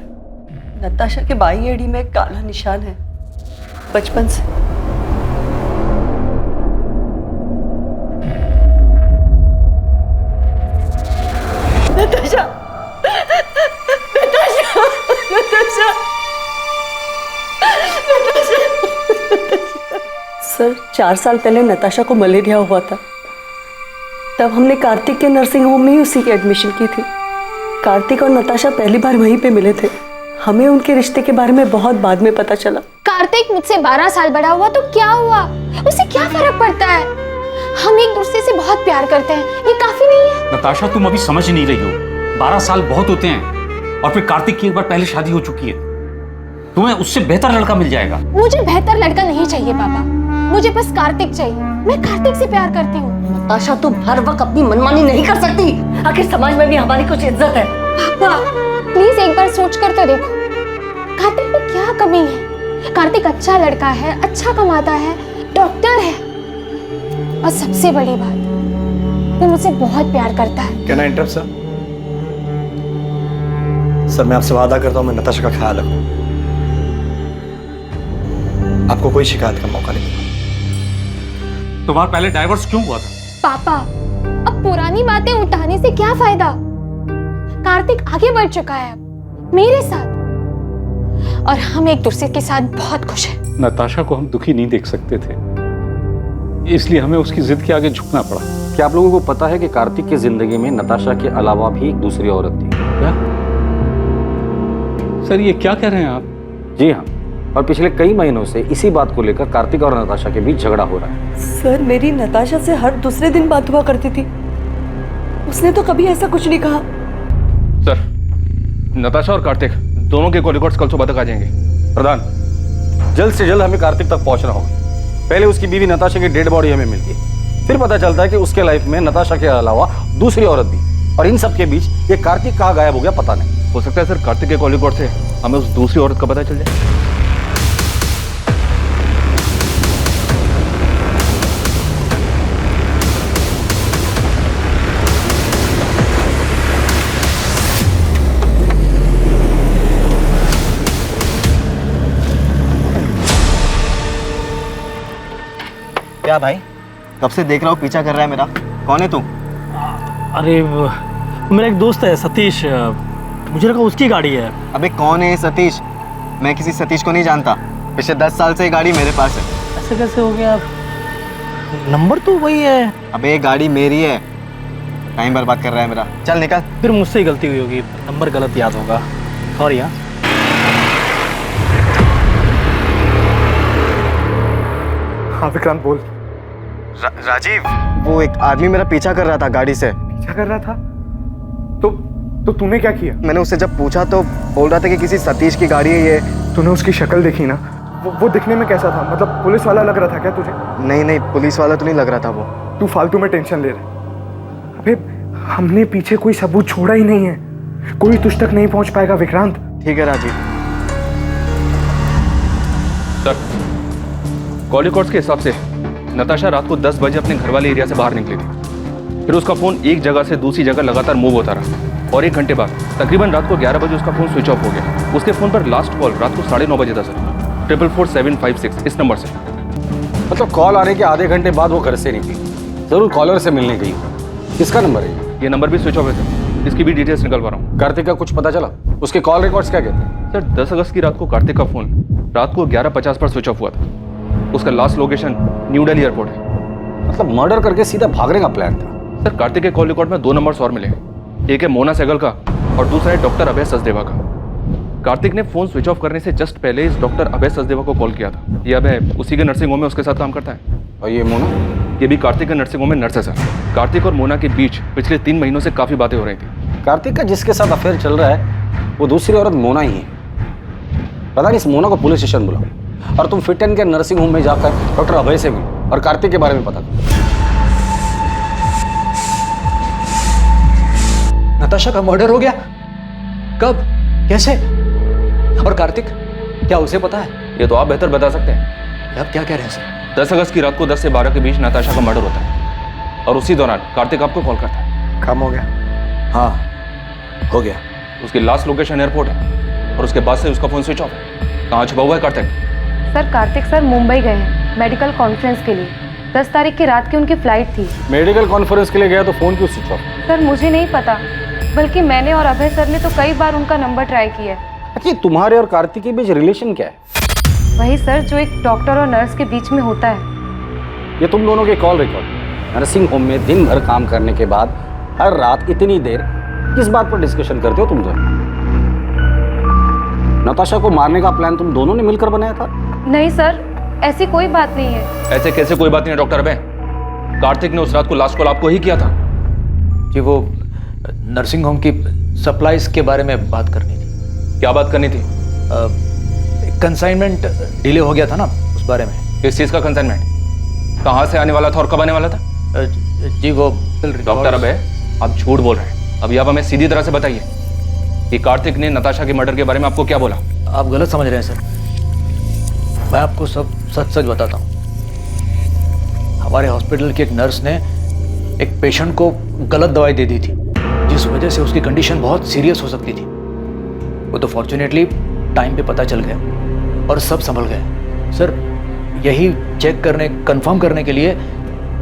नताशा के बाई एड़ी में काला निशान है बचपन से। नताशा, नताशा, नताशा, सर 4 साल पहले नताशा को मलेरिया हुआ था। तब हमने कार्तिक के नर्सिंग होम में ही उसी की एडमिशन की थी। कार्तिक और नताशा पहली बार वहीं पे मिले थे। हमें उनके रिश्ते के बारे में बहुत बाद में पता चला। कार्तिक मुझसे 12 साल बड़ा हुआ तो क्या हुआ, उसे क्या फर्क पड़ता है? हम एक दूसरे से बहुत प्यार करते हैं, ये काफी नहीं है? नताशा, तुम अभी समझ नहीं रही हो। 12 साल बहुत होते हैं, और फिर कार्तिक की एक बार पहले शादी हो चुकी है। तुम्हें उससे बेहतर लड़का मिल जाएगा। मुझे बेहतर लड़का नहीं चाहिए पापा, मुझे बस कार्तिक चाहिए। मैं कार्तिक से प्यार करती हूँ। नताशा, तुम हर वक्त अपनी मनमानी नहीं कर सकती। आखिर समाज में भी हमारी कुछ इज्जत है। पापा प्लीज एक बार सोच कर तो देखो, कार्तिक में क्या कमी है? कार्तिक अच्छा लड़का है, अच्छा कमाता है, डॉक्टर है, और सबसे बड़ी बात वो मुझसे बहुत प्यार करता है। Can I interrupt sir? Sir, मैं आपसे वादा करता हूँ मैं नताशा का ख्याल रखूँ। आपको कोई शिकायत का मौका नहीं दूंगा। तुम्हारा पहले डाइवोर्स क्यों हुआ था? पापा अब पुरानी बातें उठाने से क्या फायदा? कार्तिक आगे बढ़ चुका है अब मेरे साथ, और हम एक दूसरे के साथ बहुत खुश हैं। नताशा को हम दुखी नहीं देख सकते थे, इसलिए हमें उसकी जिद के आगे झुकना पड़ा। क्या आप लोगों को पता है कि कार्तिक की जिंदगी में नताशा के अलावा भी एक दूसरी औरत थी? क्या? सर, ये क्या कह रहे हैं आप? जी हाँ, और पिछले कई महीनों से इसी बात को लेकर कार्तिक और नताशा के बीच झगड़ा हो रहा है। सर, मेरी नताशा से हर दूसरे दिन बात हुआ करती थी। उसने तो कभी ऐसा कुछ नहीं कहा। सर, नताशा और कार्तिक दोनों के कॉल रिकॉर्ड्स कल सुबह तक आ जाएंगे। प्रधान, जल्द से जल्द हमें कार्तिक तक पहुंचना होगा। पहले उसकी बीवी नताशा की डेड बॉडी हमें मिलती है, फिर पता चलता है कि उसके लाइफ में नताशा के अलावा दूसरी औरत भी, और इन सब के बीच ये कार्तिक कहाँ गायब हो गया पता नहीं। हो सकता है सर कार्तिक के कॉल रिकॉर्ड से हमें उस दूसरी औरत का पता चल जाए। क्या भाई, कब से देख रहा हूँ पीछा कर रहा है मेरा। कौन है तू? अरे मेरा एक दोस्त है सतीश, मुझे लगा उसकी गाड़ी है। अबे कौन है सतीश? मैं किसी सतीश को नहीं जानता। पिछले 10 साल से ये गाड़ी मेरे पास है। ऐसे कैसे हो गया? नंबर तो वही है। अबे ये गाड़ी मेरी है। टाइम बर्बाद कर रहा है मेरा। चल निकल। फिर मुझसे ही गलती हुई होगी, नंबर गलत याद होगा। सॉरी। हाँ विक्रांत बोल। राजीव, वो एक आदमी मेरा पीछा कर रहा था गाड़ी से। पीछा कर रहा था? तो तूने क्या किया? मैंने उससे जब पूछा तो बोल रहा था कि किसी सतीश की गाड़ी है ये। तूने उसकी शक्ल देखी ना? वो दिखने में कैसा था? मतलब पुलिस वाला लग रहा था क्या तुझे? नहीं, पुलिस वाला तो नहीं लग रहा था वो। तू फालतू में टेंशन ले रहा। अबे हमने पीछे कोई सबूत छोड़ा ही नहीं है, कोई तुझ तक नहीं पहुंच पाएगा विक्रांत। ठीक है राजीव। सर, कॉल रिकॉर्ड्स के हिसाब से नताशा रात को 10 बजे अपने घर वाले एरिया से बाहर निकली थी। फिर उसका फोन एक जगह से दूसरी जगह लगातार मूव होता रहा, और 1 घंटे बाद तकरीबन रात को 11 बजे उसका फोन स्विच ऑफ हो गया। उसके फोन पर लास्ट कॉल रात को 9:30 बजे था सर, 44756 इस नंबर से। मतलब कॉल आने के आधे घंटे बाद वो घर से निकली, जरूर कॉलर से मिलने गई। किसका नंबर है? ये नंबर भी स्विच ऑफ है सर, इसकी भी डिटेल्स निकलवा रहा हूँ। कार्तिक का कुछ पता चला? उसके कॉल रिकॉर्ड्स क्या कहते हैं? सर 10 अगस्त की रात को कार्तिक का फोन रात को 11:50 पर स्विच ऑफ हुआ था। उसका last location new Delhi airport है। मतलब मर्डर करके सीधा भागने का प्लान था। सर कार्तिक के कॉल रिकॉर्ड में 2 नंबर्स और मिले, एक है मोना सहगल का और दूसरा है डॉक्टर अभय सचदेवा का। कार्तिक ने फोन स्विच ऑफ करने से जस्ट पहले इस डॉक्टर अभय सचदेवा को कॉल किया था। ये अभय उसी के नर्सिंग होम में उसके साथ काम करता है। और ये मोना? ये भी कार्तिक के नर्सिंग होम में नर्स है सर। कार्तिक और मोना के बीच पिछले 3 महीनों से काफी बातें हो रही थी। कार्तिक का जिसके साथ अफेयर चल रहा है वो दूसरी औरत मोना ही है। पता नहीं, इस मोना को पुलिस स्टेशन बुलाओ और तुम फिट एंड के नर्सिंग होम में जाकर डॉक्टर अभय से मिलो और कार्तिक के बारे में पता करो। नताशा का मर्डर हो गया? कब? कैसे? और कार्तिक, क्या उसे पता है? ये तो आप बेहतर बता सकते हैं। आप क्या कह रहे हैं सर? 10 अगस्त की रात को 10 से 12 के बीच नताशा का मर्डर होता है और उसी दौरान कार्तिक आपको कॉल करता है। काम हो गया? हाँ हो गया। उसकी लास्ट लोकेशन एयरपोर्ट है और उसके बाद से उसका फोन स्विच ऑफ है। कहाँ छुपा हुआ है कार्तिक? सर कार्तिक सर मुंबई गए हैं मेडिकल कॉन्फ्रेंस के लिए। 10 तारीख की रात की उनकी फ्लाइट थी। मेडिकल कॉन्फ्रेंस के लिए गया तो फोन क्यों स्विच ऑफ? सर मुझे नहीं पता, बल्कि मैंने और अभय सर ने तो कई बार उनका नंबर ट्राई किया है। अच्छा, तुम्हारे और कार्तिक के बीच रिलेशन क्या है? वही सर जो एक डॉक्टर और नर्स के बीच में होता है। ये तुम दोनों के कॉल रिकॉर्ड। नर्सिंग होम में दिन भर काम करने के बाद हर रात इतनी देर किस बात पर डिस्कशन करते हो तुम दोनों? नताशा को मारने का प्लान तुम दोनों ने मिलकर बनाया था? नहीं सर, ऐसी कोई बात नहीं है। ऐसे कैसे कोई बात नहीं है डॉक्टर अभय? कार्तिक ने उस रात को लास्ट कॉल आपको ही किया था। जी वो नर्सिंग होम की सप्लाईज के बारे में बात करनी थी। क्या बात करनी थी? कंसाइनमेंट डिले हो गया था ना, उस बारे में। किस चीज का कंसाइनमेंट? कहाँ से आने वाला था और कब आने वाला था? जी वो डॉक्टर अभय, आप झूठ बोल रहे हैं। अभी आप हमें सीधी तरह से बताइए कि कार्तिक ने नताशा के मर्डर के बारे में आपको क्या बोला? आप गलत समझ रहे हैं सर, मैं आपको सब सच सच बताता हूँ। हमारे हॉस्पिटल की एक नर्स ने एक पेशेंट को गलत दवाई दे दी थी, जिस वजह से उसकी कंडीशन बहुत सीरियस हो सकती थी। वो तो फॉर्चुनेटली टाइम पे पता चल गया और सब संभल गए। सर यही चेक करने, कंफर्म करने के लिए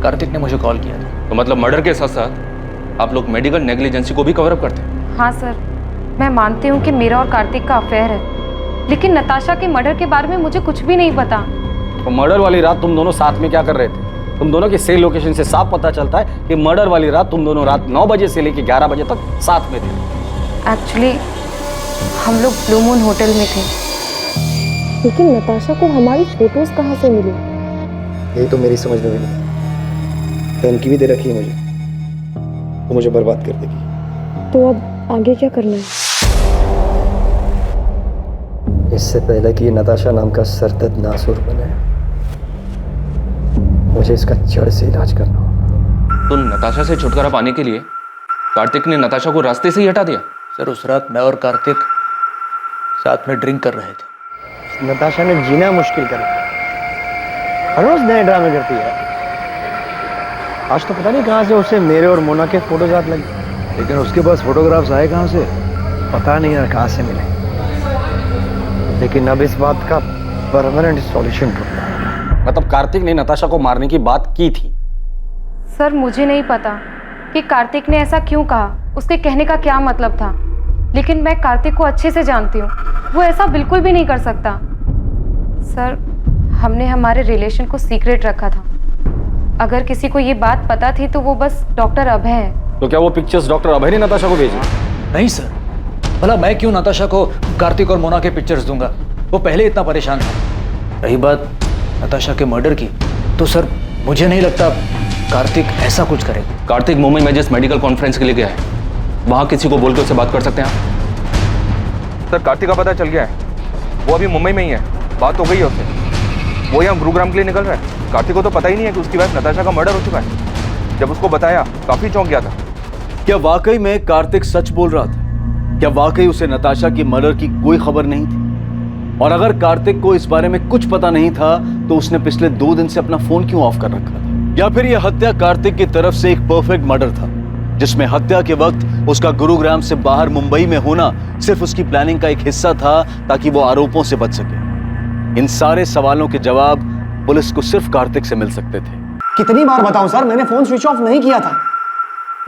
कार्तिक ने मुझे कॉल किया था। तो मतलब मर्डर के साथ साथ आप लोग मेडिकल नेग्लिजेंसी को भी कवर अप करते हैं? हाँ सर, मैं मानती हूँ कि मेरा और कार्तिक का अफेयर है, लेकिन नताशा के मर्डर के बारे में मुझे कुछ भी नहीं पता। तो मर्डर वाली रात तुम दोनों साथ में क्या कर रहे थे? तुम दोनों की सेल लोकेशन से साफ पता चलता है कि मर्डर वाली रात तुम दोनों रात 9 बजे से लेकर 11 बजे तक साथ में थे। एक्चुअली हम लोग ब्लू मून होटल में थे। लेकिन नताशा को हमारी फोटोज कहाँ से मिली? यही तो मेरी समझ में भी नहीं। धमकी भी दे रखी है मुझे, वो मुझे बर्बाद कर देगी। तो अब आगे क्या करना है? इससे पहले कि नताशा नाम का सरदर्द नासुर बने, मुझे इसका जड़ से इलाज करना होगा। तो नताशा से छुटकारा पाने के लिए कार्तिक ने नताशा को रास्ते से ही हटा दिया? सर उस रात मैं और कार्तिक साथ में ड्रिंक कर रहे थे। नताशा ने जीना मुश्किल कर दिया। हर रोज नए ड्रामे करती है। आज तो पता नहीं कहाँ से उसे मेरे और मोना के फोटोज हाथ लगे। लेकिन उसके पास फोटोग्राफ्स आए कहाँ से? पता नहीं यार कहाँ से मिले। लेकिन अब इस बात का परमानेंट सॉल्यूशन ढूंढना है। मतलब कार्तिक ने नताशा को मारने की बात की थी? सर मुझे नहीं पता कि कार्तिक ने ऐसा क्यों कहा, उसके कहने का क्या मतलब था, लेकिन मैं कार्तिक को अच्छे से जानती हूँ, वो ऐसा बिल्कुल भी नहीं कर सकता। सर हमने हमारे रिलेशन को सीक्रेट रखा था। अगर किसी को ये बात पता थी तो वो बस डॉक्टर अभय है। तो क्या वो पिक्चर्स डॉक्टर अभय ने नताशा को भेजी? नहीं सर, भला मैं क्यों नताशा को कार्तिक और मोना के पिक्चर्स दूंगा? वो पहले इतना परेशान था। रही बात नताशा के मर्डर की, तो सर मुझे नहीं लगता कार्तिक ऐसा कुछ करेगा। कार्तिक मुंबई में जिस मेडिकल कॉन्फ्रेंस के लिए गया है, वहाँ किसी को बोल के उससे बात कर सकते हैं आप? सर कार्तिक का पता चल गया है, वो अभी मुंबई में ही है। बात हो गई है उससे, वो यहाँ गुरुग्राम के लिए निकल रहा है। कार्तिक को तो पता ही नहीं है कि उसकी वाइफ नताशा का मर्डर हो चुका है। जब उसको बताया काफी चौंक गया था। क्या वाकई में कार्तिक सच बोल रहा था? क्या वाकई उसे नताशा की मर्डर की कोई खबर नहीं थी? और अगर कार्तिक को इस बारे में कुछ पता नहीं था तो उसने पिछले 2 दिन से अपना फोन क्यों ऑफ कर रखा था? या फिर यह हत्या कार्तिक की तरफ से एक परफेक्ट मर्डर था, जिसमें हत्या के वक्त उसका गुरुग्राम से बाहर मुंबई में होना सिर्फ उसकी प्लानिंग का एक हिस्सा था ताकि वो आरोपों से बच सके? इन सारे सवालों के जवाब पुलिस को सिर्फ कार्तिक से मिल सकते थे। कितनी बार बताऊं सर, मैंने फोन स्विच ऑफ नहीं किया था।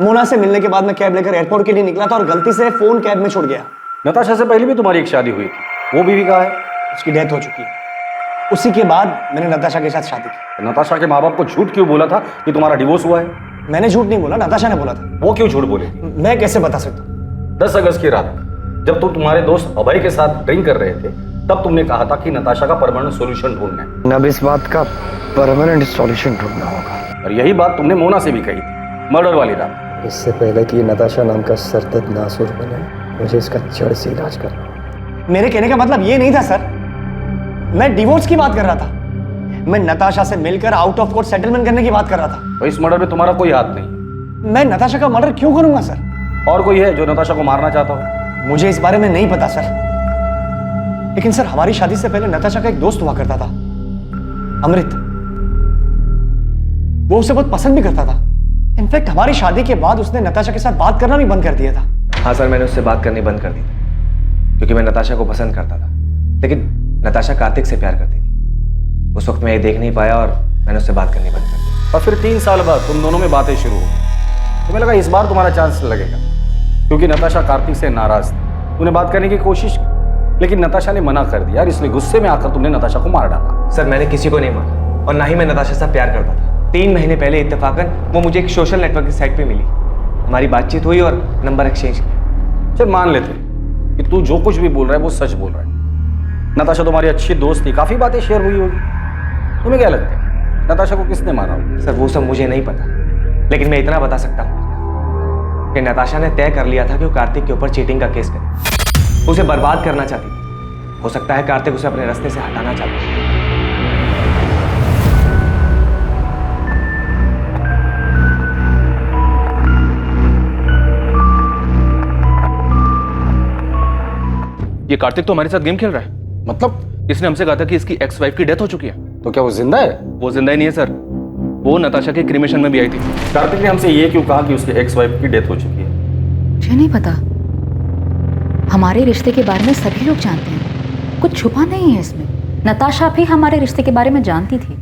मोना से मिलने के बाद मैं कैब लेकर एयरपोर्ट के लिए निकला था और गलती से फोन कैब में छूट गया। नताशा से पहले भी तुम्हारी एक शादी हुई थी, वो बीवी कहाँ है? उसकी डेथ हो चुकी है। उसी के बाद मैंने नताशा के साथ शादी की। नताशा के माँ बाप को झूठ क्यों बोला था कि तुम्हारा डिवोर्स हुआ है? मैंने झूठ नहीं बोला, नताशा ने बोला था। वो क्यों झूठ बोले? मैं कैसे बता सकता हूँ? 10 अगस्त की रात जब तुम तुम्हारे दोस्त अभय के साथ ड्रिंक कर रहे थे, तब तुमने कहा था कि नताशा का परमानेंट सॉल्यूशन ढूंढना है। अब इस बात का परमानेंट सॉल्यूशन ढूंढना होगा। और यही बात तुमने मोना से भी कही थी मर्डर वाली रात। इससे पहले कि नताशा नाम का सरदर्द नासुर बने, मुझे इसका जड़ से इलाज करना। मेरे कहने का मतलब ये नहीं था सर, मैं डिवोर्स की बात कर रहा था। मैं नताशा से मिलकर आउट ऑफ कोर्ट सेटलमेंट करने की बात कर रहा था। तो इस मर्डर में तुम्हारा कोई हाथ नहीं? मैं नताशा का मर्डर क्यों करूंगा सर? और कोई है जो नताशा को मारना चाहता हो? मुझे इस बारे में नहीं पता सर, लेकिन सर हमारी शादी से पहले नताशा का एक दोस्त हुआ करता था, अमृत। वो उसे बहुत पसंद भी करता था। इनफैक्ट हमारी शादी के बाद उसने नताशा के साथ बात करना भी बंद कर दिया था। हाँ सर, मैंने उससे बात करनी बंद कर दी थी क्योंकि मैं नताशा को पसंद करता था, लेकिन नताशा कार्तिक से प्यार करती थी। उस वक्त मैं ये देख नहीं पाया और मैंने उससे बात करनी बंद कर दी। और फिर 3 साल बाद तुम दोनों में बातें शुरू हो गई। तुम्हें लगा इस बार तुम्हारा चांस लगेगा, क्योंकि नताशा कार्तिक से नाराज थी। तूने बात करने की कोशिश की, लेकिन नताशा ने मना कर दिया और इसलिए गुस्से में आकर तुमने नताशा को मार डाला। सर, मैंने किसी को नहीं मारा और ना ही मैं नताशा से प्यार करता था। 3 महीने पहले इत्तेफाकन वो मुझे एक सोशल नेटवर्क की साइट पे मिली। हमारी बातचीत हुई और नंबर एक्सचेंज किया। चल मान लेते कि तू जो कुछ भी बोल रहा है वो सच बोल रहा है। नताशा तुम्हारी अच्छी दोस्त थी, काफी बातें शेयर हुई होगी। तुम्हें क्या लगता है नताशा को किसने मारा होगा? सर, वो सब मुझे नहीं पता, लेकिन मैं इतना बता सकता हूँ कि नताशा ने तय कर लिया था कि वो कार्तिक के ऊपर चीटिंग का केस करे। उसे बर्बाद करना चाहती थी। हो सकता है कार्तिक उसे अपने रास्ते से हटाना चाहता है। ये कार्तिक तो हमारे साथ गेम खेल रहा है। मतलब इसने हमसे कहा था कि इसकी एक्स वाइफ की डेथ हो चुकी है। तो क्या वो जिंदा है? वो जिंदा ही नहीं है सर, वो नताशा के क्रिमेशन में भी आई थी। कार्तिक ने हमसे ये क्यों कहा कि उसके एक्स वाइफ की डेथ हो चुकी है? मुझे नहीं पता। हमारे रिश्ते के बारे में सभी लोग जानते हैं, कुछ छुपा नहीं है इसमें। नताशा भी हमारे रिश्ते के बारे में जानती थी।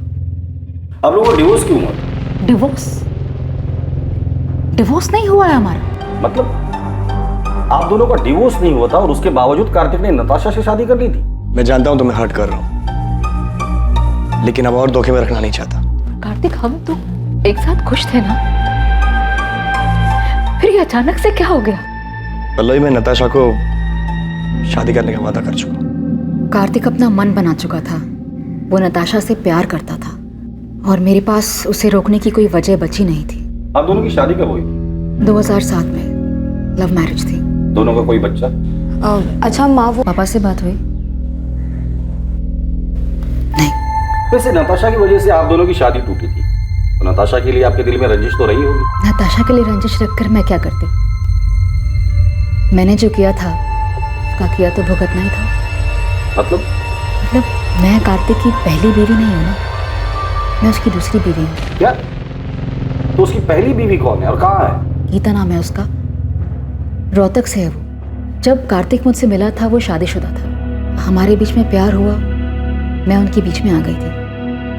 अब लोगों को डिवोर्स क्यों हुआ? डिवोर्स नहीं हुआ है हमारा। मतलब आप दोनों का डिवोर्स नहीं हुआ था और उसके बावजूद कार्तिक ने नताशा से शादी कर ली थी। मैं जानता हूं तुम्हें हर्ट कर रहा हूं, लेकिन अब और धोखे में रखना नहीं चाहता। कार्तिक, हम तो एक साथ खुश थे ना, फिर ये अचानक से क्या हो गया? पल्लवी, मैं नताशा को शादी करने का वादा कर चुका हूं। कार्तिक अपना मन बना चुका था। वो नताशा से प्यार करता था और मेरे पास उसे रोकने की कोई वजह बची नहीं थी। आप दोनों की शादी कब हुई थी? 2007 में लव मैरिज थी। दोनों का कोई बच्चा? अच्छा माँ, वो पापा से बात हुई? वैसे नताशा की वजह से आप दोनों की शादी टूटी थी, तो नताशा के लिए आपके दिल में रंजिश तो रही होगी। नताशा के लिए रंजिश रखकर मैं क्या करती? मैंने जो किया था उसका किया तो भुगतना ही था। मतलब मैं कार्तिक की पहली बीवी नहीं हूँ ना, मैं उसकी दूसरी बीवी हूँ। क्या? तो उसकी पहली बीवी कौन है और कहाँ है? गीता नाम है उसका, रोहतक से है वो। जब कार्तिक मुझसे मिला था वो शादीशुदा था। हमारे बीच में प्यार हुआ, मैं उनके बीच में आ गई थी,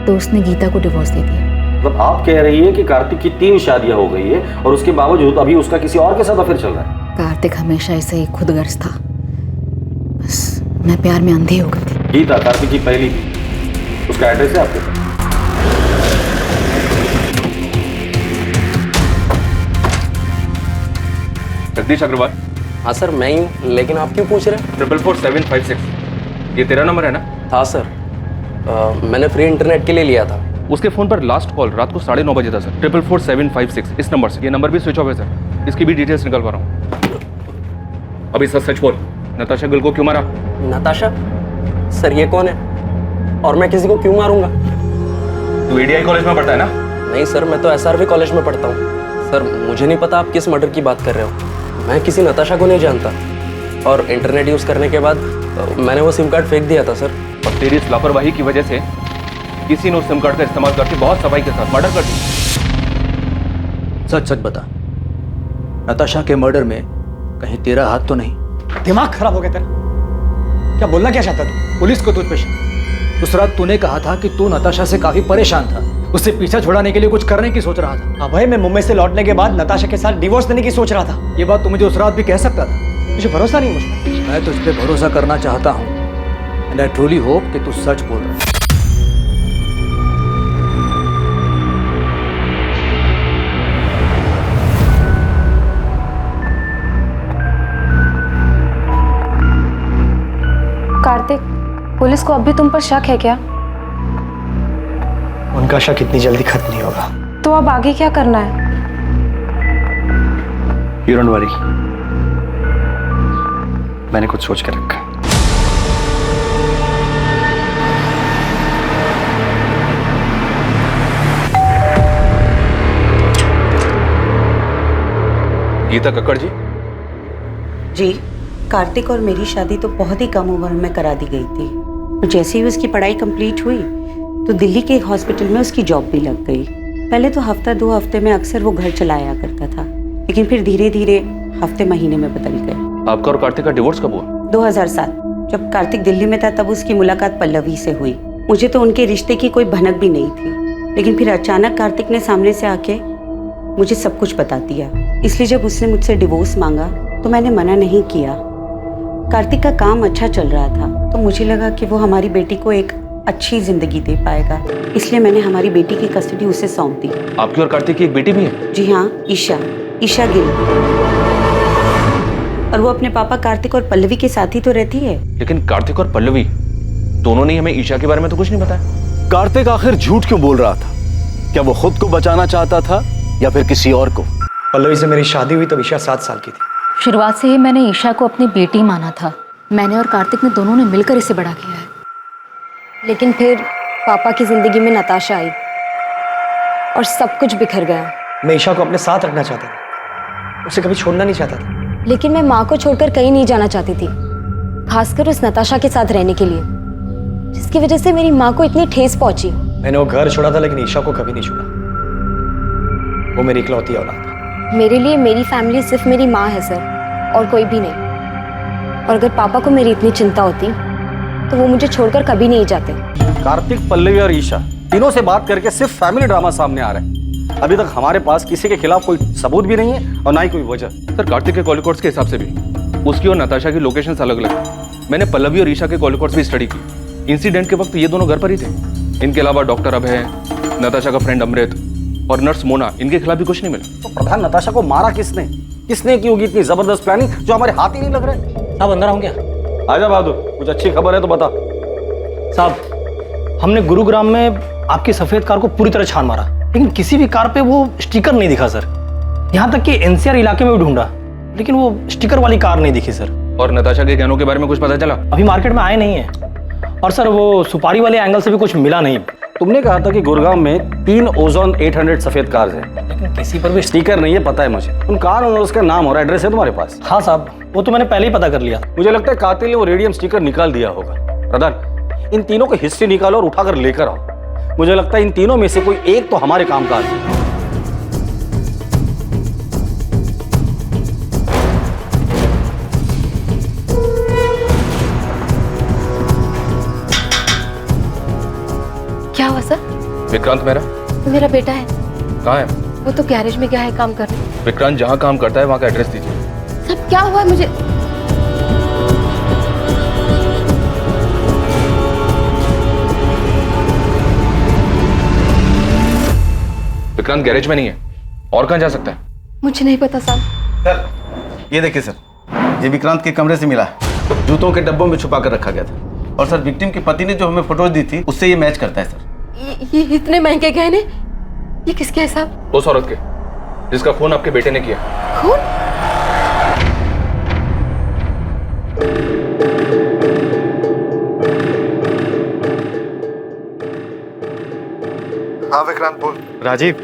तो उसने गीता को डिवोर्स दे दिया। मतलब आप कह रही है कि कार्तिक की 3 शादियां हो गई है और उसके बावजूद अभी उसका किसी और के साथ अफेयर चल रहा है? कार्तिक हमेशा ऐसे ही खुदगर्ज था, बस मैं प्यार में अंधी हो गई थी। गीता कार्तिक की पहली बीवी, उसका एड्रेस है आपके पास? जगदीश अग्रवाल। हाँ सर, मैं ही हूँ, लेकिन आप क्यों पूछ रहे हैं? 444756 ये तेरा नंबर है ना? हाँ सर, मैंने फ्री इंटरनेट के लिए लिया था। उसके फोन पर लास्ट कॉल रात को 9:30 बजे था सर। 444756 इस नंबर से। ये नंबर भी स्विच ऑफ है सर, इसकी भी डिटेल्स निकलवा रहा हूँ। अभी सच सच बोल, नताशा गिल को क्यों मारा? नताशा? सर ये कौन है और मैं किसी को क्यों मारूंगा? तू एडीआई कॉलेज में पढ़ता है ना? नहीं सर, मैं तो एसआरवी कॉलेज में पढ़ता हूँ। सर मुझे नहीं पता आप किस मर्डर की बात कर रहे हो। मैं किसी नताशा को नहीं जानता और इंटरनेट यूज़ करने के बाद मैंने वो सिम कार्ड फेंक दिया था सर। और तेरी इस लापरवाही की वजह से किसी ने उस सिम कार्ड का इस्तेमाल करके बहुत सफाई के साथ मर्डर कर दिया। सच सच बता, नताशा के मर्डर में कहीं तेरा हाथ तो नहीं? दिमाग खराब हो गया तेरा? क्या बोलना क्या चाहता तू? पुलिस को तुझ पे शक। उस रात तूने कहा था कि तू नताशा से काफी परेशान था, उससे पीछा छुड़ाने के लिए कुछ करने की सोच रहा था। अभय, मैं मुंबई से लौटने के बाद नताशा के साथ डिवोर्स देने की सोच रहा था। ये बात तू मुझे उस रात भी कह सकता था। मुझे भरोसा नहीं मुझ पर। मैं तुझ पे भरोसा करना चाहता हूँ एंड आई ट्रूली होप कि तू सच बोल रहा है। कार्तिक, पुलिस को अब भी तुम पर शक है क्या? उनका शक इतनी जल्दी खत्म नहीं होगा। तो अब आगे क्या करना है? You don't worry, मैंने कुछ सोच कर रखा। गीता कक्कड़ जी। जी, कार्तिक और मेरी शादी तो बहुत ही कम उम्र में करा दी गई थी और जैसे ही उसकी पढ़ाई कंप्लीट हुई तो दिल्ली के एक हॉस्पिटल में उसकी जॉब भी लग गई। पहले तो हफ्ता 2 हफ्ते में अक्सर वो घर चला आया करता था, लेकिन फिर धीरे धीरे हफ्ते महीने में बदल गए। आपका और कार्तिक का डिवोर्स कब हुआ? 2007 जब कार्तिक दिल्ली में था तब उसकी मुलाकात पल्लवी से हुई। मुझे तो उनके रिश्ते की कोई भनक भी नहीं थी, लेकिन फिर अचानक कार्तिक ने सामने से आके मुझे सब कुछ बता दिया। इसलिए जब उसने मुझसे डिवोर्स मांगा तो मैंने मना नहीं किया। कार्तिक का काम अच्छा चल रहा था तो मुझे लगा कि वो हमारी बेटी को एक अच्छी जिंदगी दे पाएगा, इसलिए मैंने हमारी बेटी की कस्टडी उसे सौंप दी। आपकी और कार्तिक की एक बेटी भी है? जी हाँ, ईशा गिल। और वो अपने पापा कार्तिक और पल्लवी के साथ ही तो रहती है। लेकिन कार्तिक और पल्लवी दोनों ने हमें ईशा के बारे में तो कुछ नहीं बताया। कार्तिक आखिर झूठ क्यों बोल रहा था? क्या वो खुद को बचाना चाहता था या फिर किसी और को? पल्लवी से मेरी शादी हुई तब ईशा 7 साल की थी। शुरुआत से ही मैंने ईशा को अपनी बेटी माना था। मैंने और कार्तिक ने दोनों ने मिलकर इसे बड़ा किया है। लेकिन फिर पापा की जिंदगी में नताशा आई और सब कुछ बिखर गया। मैं ईशा को अपने साथ रखना चाहता था, उसे कभी छोड़ना नहीं चाहता था। लेकिन मैं माँ को छोड़कर कहीं नहीं जाना चाहती थी, खासकर उस नताशा के साथ रहने के लिए, जिसकी वजह से मेरी माँ को इतनी ठेस पहुंची। मैंने वो घर छोड़ा था लेकिन ईशा को कभी नहीं छोड़ा। वो मेरी इकलौती औलाद है। मेरे लिए मेरी फैमिली सिर्फ मेरी माँ है सर, और कोई भी नहीं। और अगर पापा को मेरी इतनी चिंता होती तो वो मुझे छोड़कर कभी नहीं जाते। कार्तिक, पल्लवी और ईशा तीनों से बात करके सिर्फ फैमिली ड्रामा सामने आ रहा है। अभी तक हमारे पास किसी के खिलाफ कोई सबूत भी नहीं है और ना ही कोई वजह। सर, कार्तिक के कॉल रिकॉर्ड्स के हिसाब से भी उसकी और नताशा की लोकेशंस अलग अलग है। मैंने पल्लवी और ईशा के कॉल रिकॉर्ड्स भी स्टडी की। इंसिडेंट के वक्त ये दोनों घर पर ही थे। इनके अलावा डॉक्टर अभय, नताशा का फ्रेंड अमृत और नर्स मोना, इनके खिलाफ भी कुछ नहीं मिला। तो प्रधान, नताशा को मारा किसने? किसने की होगी इतनी जबरदस्त प्लानिंग जो हमारे हाथ ही नहीं लग रहे? साहब अंदर आऊं क्या? आजा बहादुर, कुछ अच्छी खबर है तो बता। साहब, हमने गुरुग्राम में आपकी सफेद कार को पूरी तरह छान मारा, लेकिन किसी भी कार पे वो स्टिकर नहीं दिखा सर। यहाँ तक कि एनसीआर इलाके में भी ढूंढा, लेकिन वो स्टिकर वाली कार नहीं दिखी सर। और नताशा के गहनों के बारे में कुछ पता चला? अभी मार्केट में आए नहीं है। और सर, वो सुपारी वाले एंगल से भी कुछ मिला नहीं। तुमने कहा था कि गुड़गांव में 3 ओजोन 800 सफेद कार्स हैं, लेकिन किसी पर भी स्टिकर नहीं है, पता है मुझे। उन कार ओनर्स का नाम और एड्रेस है तुम्हारे पास? हाँ साहब, वो तो मैंने पहले ही पता कर लिया। मुझे लगता है कातिल ने वो रेडियम स्टिकर निकाल दिया होगा। प्रधान, इन तीनों की हिस्ट्री निकालो और उठाकर लेकर आओ। मुझे लगता है इन तीनों में से कोई एक तो हमारे काम का है। क्या हुआ सर? विक्रांत मेरा बेटा है। कहाँ है? वो तो गैरेज में गया है काम करने। विक्रांत जहाँ काम करता है वहाँ का एड्रेस दीजिए। सब क्या हुआ है मुझे? विक्रांत गैरेज में नहीं है, और कहाँ जा सकता है? मुझे नहीं पता साहब। सर, ये देखिए सर, ये विक्रांत के कमरे से मिला है। जूतों के डब्बों में छुपा कर रखा गया था। और सर, विक्टिम के पति ने जो हमें फोटोज दी थी उससे ये मैच करता है सर। ये इतने महंगे गहने, ये किसके है साहब? उस औरत के जिसका खून आपके बेटे ने किया। खून? हाँ विक्रांत बोल। राजीव,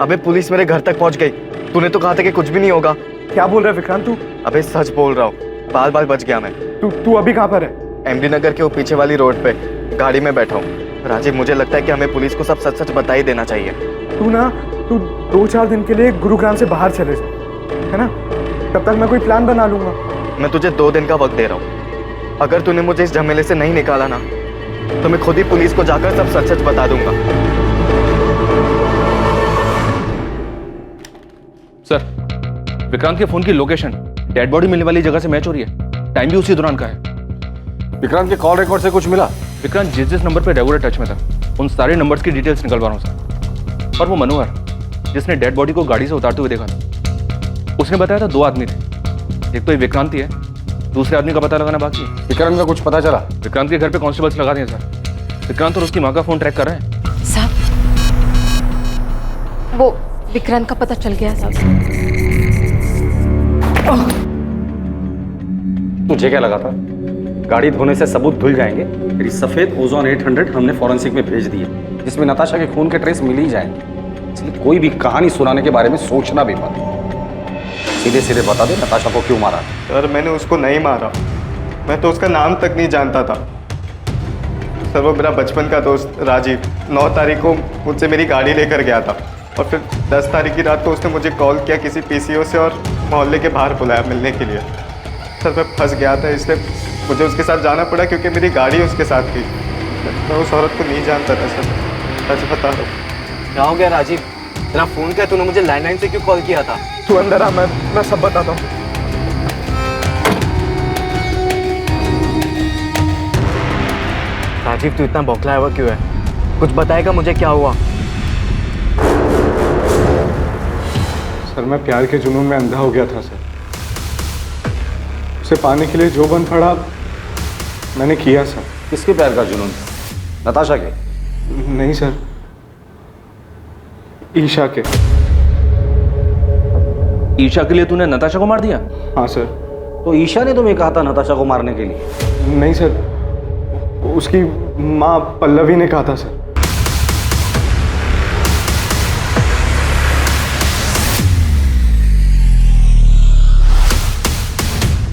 अबे पुलिस मेरे घर तक पहुंच गई। तूने तो कहा था कि कुछ भी नहीं होगा। क्या बोल रहा है विक्रांत तू? अबे सच बोल रहा हूँ, बाल बाल बच गया मैं। तू अभी कहाँ पर है? एमडी नगर के वो पीछे वाली रोड पे गाड़ी में बैठा हूँ। राजीव, मुझे लगता है कि हमें पुलिस को सब सच सच बता ही देना चाहिए। तू 2-4 दिन के लिए गुरुग्राम से बाहर चले जा, है ना? तब तक मैं कोई प्लान बना लूंगा। मैं तुझे 2 दिन का वक्त दे रहा हूँ। अगर तूने मुझे इस झमेले से नहीं निकाला ना, तो मैं खुद ही पुलिस को जाकर सब सच सच बता दूंगा। सर, विक्रांत के फोन की लोकेशन डेड बॉडी मिलने वाली जगह से मैच हो रही है। टाइम भी उसी दौरान का है। विक्रांत के कॉल रिकॉर्ड से कुछ मिला? विक्रांत जिस नंबर पे रेगुलर टच में था, उन सारे नंबर्स की डिटेल्स निकलवा रहा हूँ सर। और वो मनोहर, जिसने डेड बॉडी को गाड़ी से उतारते हुए देखा था, उसने बताया था 2 आदमी थे। एक तो ये विक्रांत ही है, दूसरे आदमी का पता लगाना बाकी है। विक्रांत का कुछ पता चला? विक्रांत के घर पे कांस्टेबल्स लगा दिए सर। विक्रांत और उसकी माँ का फोन ट्रैक कर रहे हैं। साहब, वो विक्रांत का पता चल गया साहब। तुझे क्या लगा था गाड़ी धोने से सबूत धुल जाएंगे? तेरी सफेद ओजोन 800 हमने फॉरेंसिक में भेज दी है, जिसमें नताशा के खून के ट्रेस मिल ही जाएंगे। इसलिए कोई भी कहानी सुनाने के बारे में सोचना भी मत। सीधे सीधे बता दे नताशा को क्यों मारा। सर, मैंने उसको नहीं मारा। मैं तो उसका नाम तक नहीं जानता था। सर, वो मेरा बचपन का दोस्त राजीव। 9 तारीख को मुझसे मेरी गाड़ी लेकर गया था और फिर 10 तारीख की रात को उसने मुझे कॉल किया किसी पीसीओ से और मोहल्ले के बाहर बुलाया मिलने के लिए। सर मैं फंस गया था, इसलिए मुझे उसके साथ जाना पड़ा क्योंकि मेरी गाड़ी उसके साथ थी। मैं उस औरत को नहीं जानता था सर, सच बता रहा हूँ। क्या हो गया राजीव? तेरा फोन क्या, तूने मुझे लैंडलाइन से क्यों कॉल किया था? तू अंदर आ, मैं सब बताता हूँ। राजीव तू इतना बौखलाया हुआ क्यों है? कुछ बताएगा मुझे क्या हुआ? सर मैं प्यार के जुनून में अंधा हो गया था सर। उसे पाने के लिए जो बन पड़ा मैंने किया सर। किसके प्यार का जुनून था? नताशा के? नहीं सर, ईशा के। ईशा के लिए तूने नताशा को मार दिया? हाँ सर। तो ईशा ने तुम्हें कहा था नताशा को मारने के लिए? नहीं सर, उसकी माँ पल्लवी ने कहा था सर।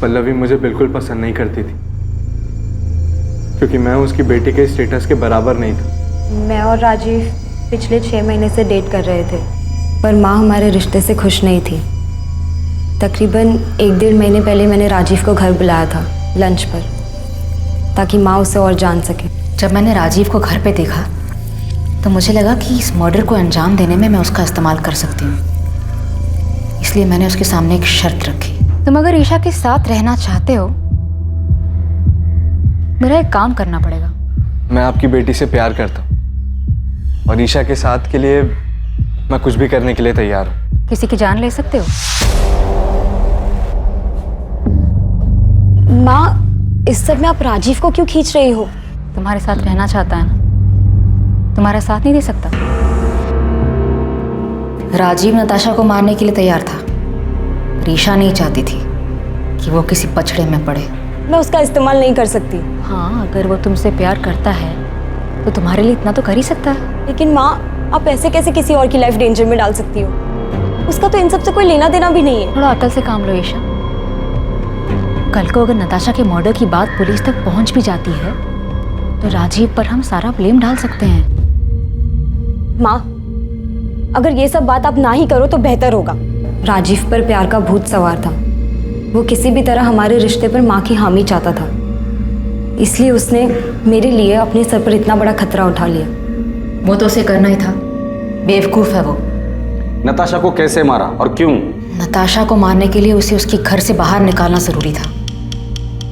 पल्लवी मुझे बिल्कुल पसंद नहीं करती थी क्योंकि मैं उसकी बेटी के स्टेटस के बराबर नहीं था। मैं और राजीव पिछले 6 महीने से डेट कर रहे थे, पर माँ हमारे रिश्ते से खुश नहीं थी। तकरीबन 1-1.5 महीने पहले मैंने राजीव को घर बुलाया था लंच पर, ताकि माँ उसे और जान सके। जब मैंने राजीव को घर पे देखा तो मुझे लगा कि इस मर्डर को अंजाम देने में मैं उसका इस्तेमाल कर सकती हूँ, इसलिए मैंने उसके सामने एक शर्त रखी। तुम अगर ईशा के साथ रहना चाहते हो, मेरा एक काम करना पड़ेगा। मैं आपकी बेटी से प्यार करता हूँ और ईशा के साथ के लिए मैं कुछ भी करने के लिए तैयार हूँ। किसी की जान ले सकते हो? माँ, इस सब में आप राजीव को क्यों खींच रही हो? तुम्हारे साथ रहना चाहता है ना, तुम्हारा साथ नहीं दे सकता। राजीव नताशा को मारने के लिए तैयार था, ईशा नहीं चाहती थी कि वो किसी पछड़े में पड़े। मैं उसका इस्तेमाल नहीं कर सकती। हाँ, अगर वो तुमसे प्यार करता है तो तुम्हारे लिए इतना तो कर ही सकता है। लेकिन माँ, आप ऐसे कैसे किसी और की लाइफ डेंजर में डाल सकती हो? उसका तो इन सब से कोई लेना देना भी नहीं है। थोड़ा अकल से काम लो ईशा। कल को अगर नताशा के मर्डर की बात पुलिस तक पहुंच भी जाती है तो राजीव पर हम सारा ब्लेम डाल सकते हैं। माँ, अगर ये सब बात आप ना ही करो तो बेहतर होगा। राजीव पर प्यार का भूत सवार था। वो किसी भी तरह हमारे रिश्ते पर माँ की हामी चाहता था, इसलिए उसने मेरे लिए अपने सर पर इतना बड़ा खतरा उठा लिया। वो तो उसे करना ही था, बेवकूफ़ है वो। नताशा को कैसे मारा और क्यों? नताशा को मारने के लिए उसे उसके घर से बाहर निकालना ज़रूरी था,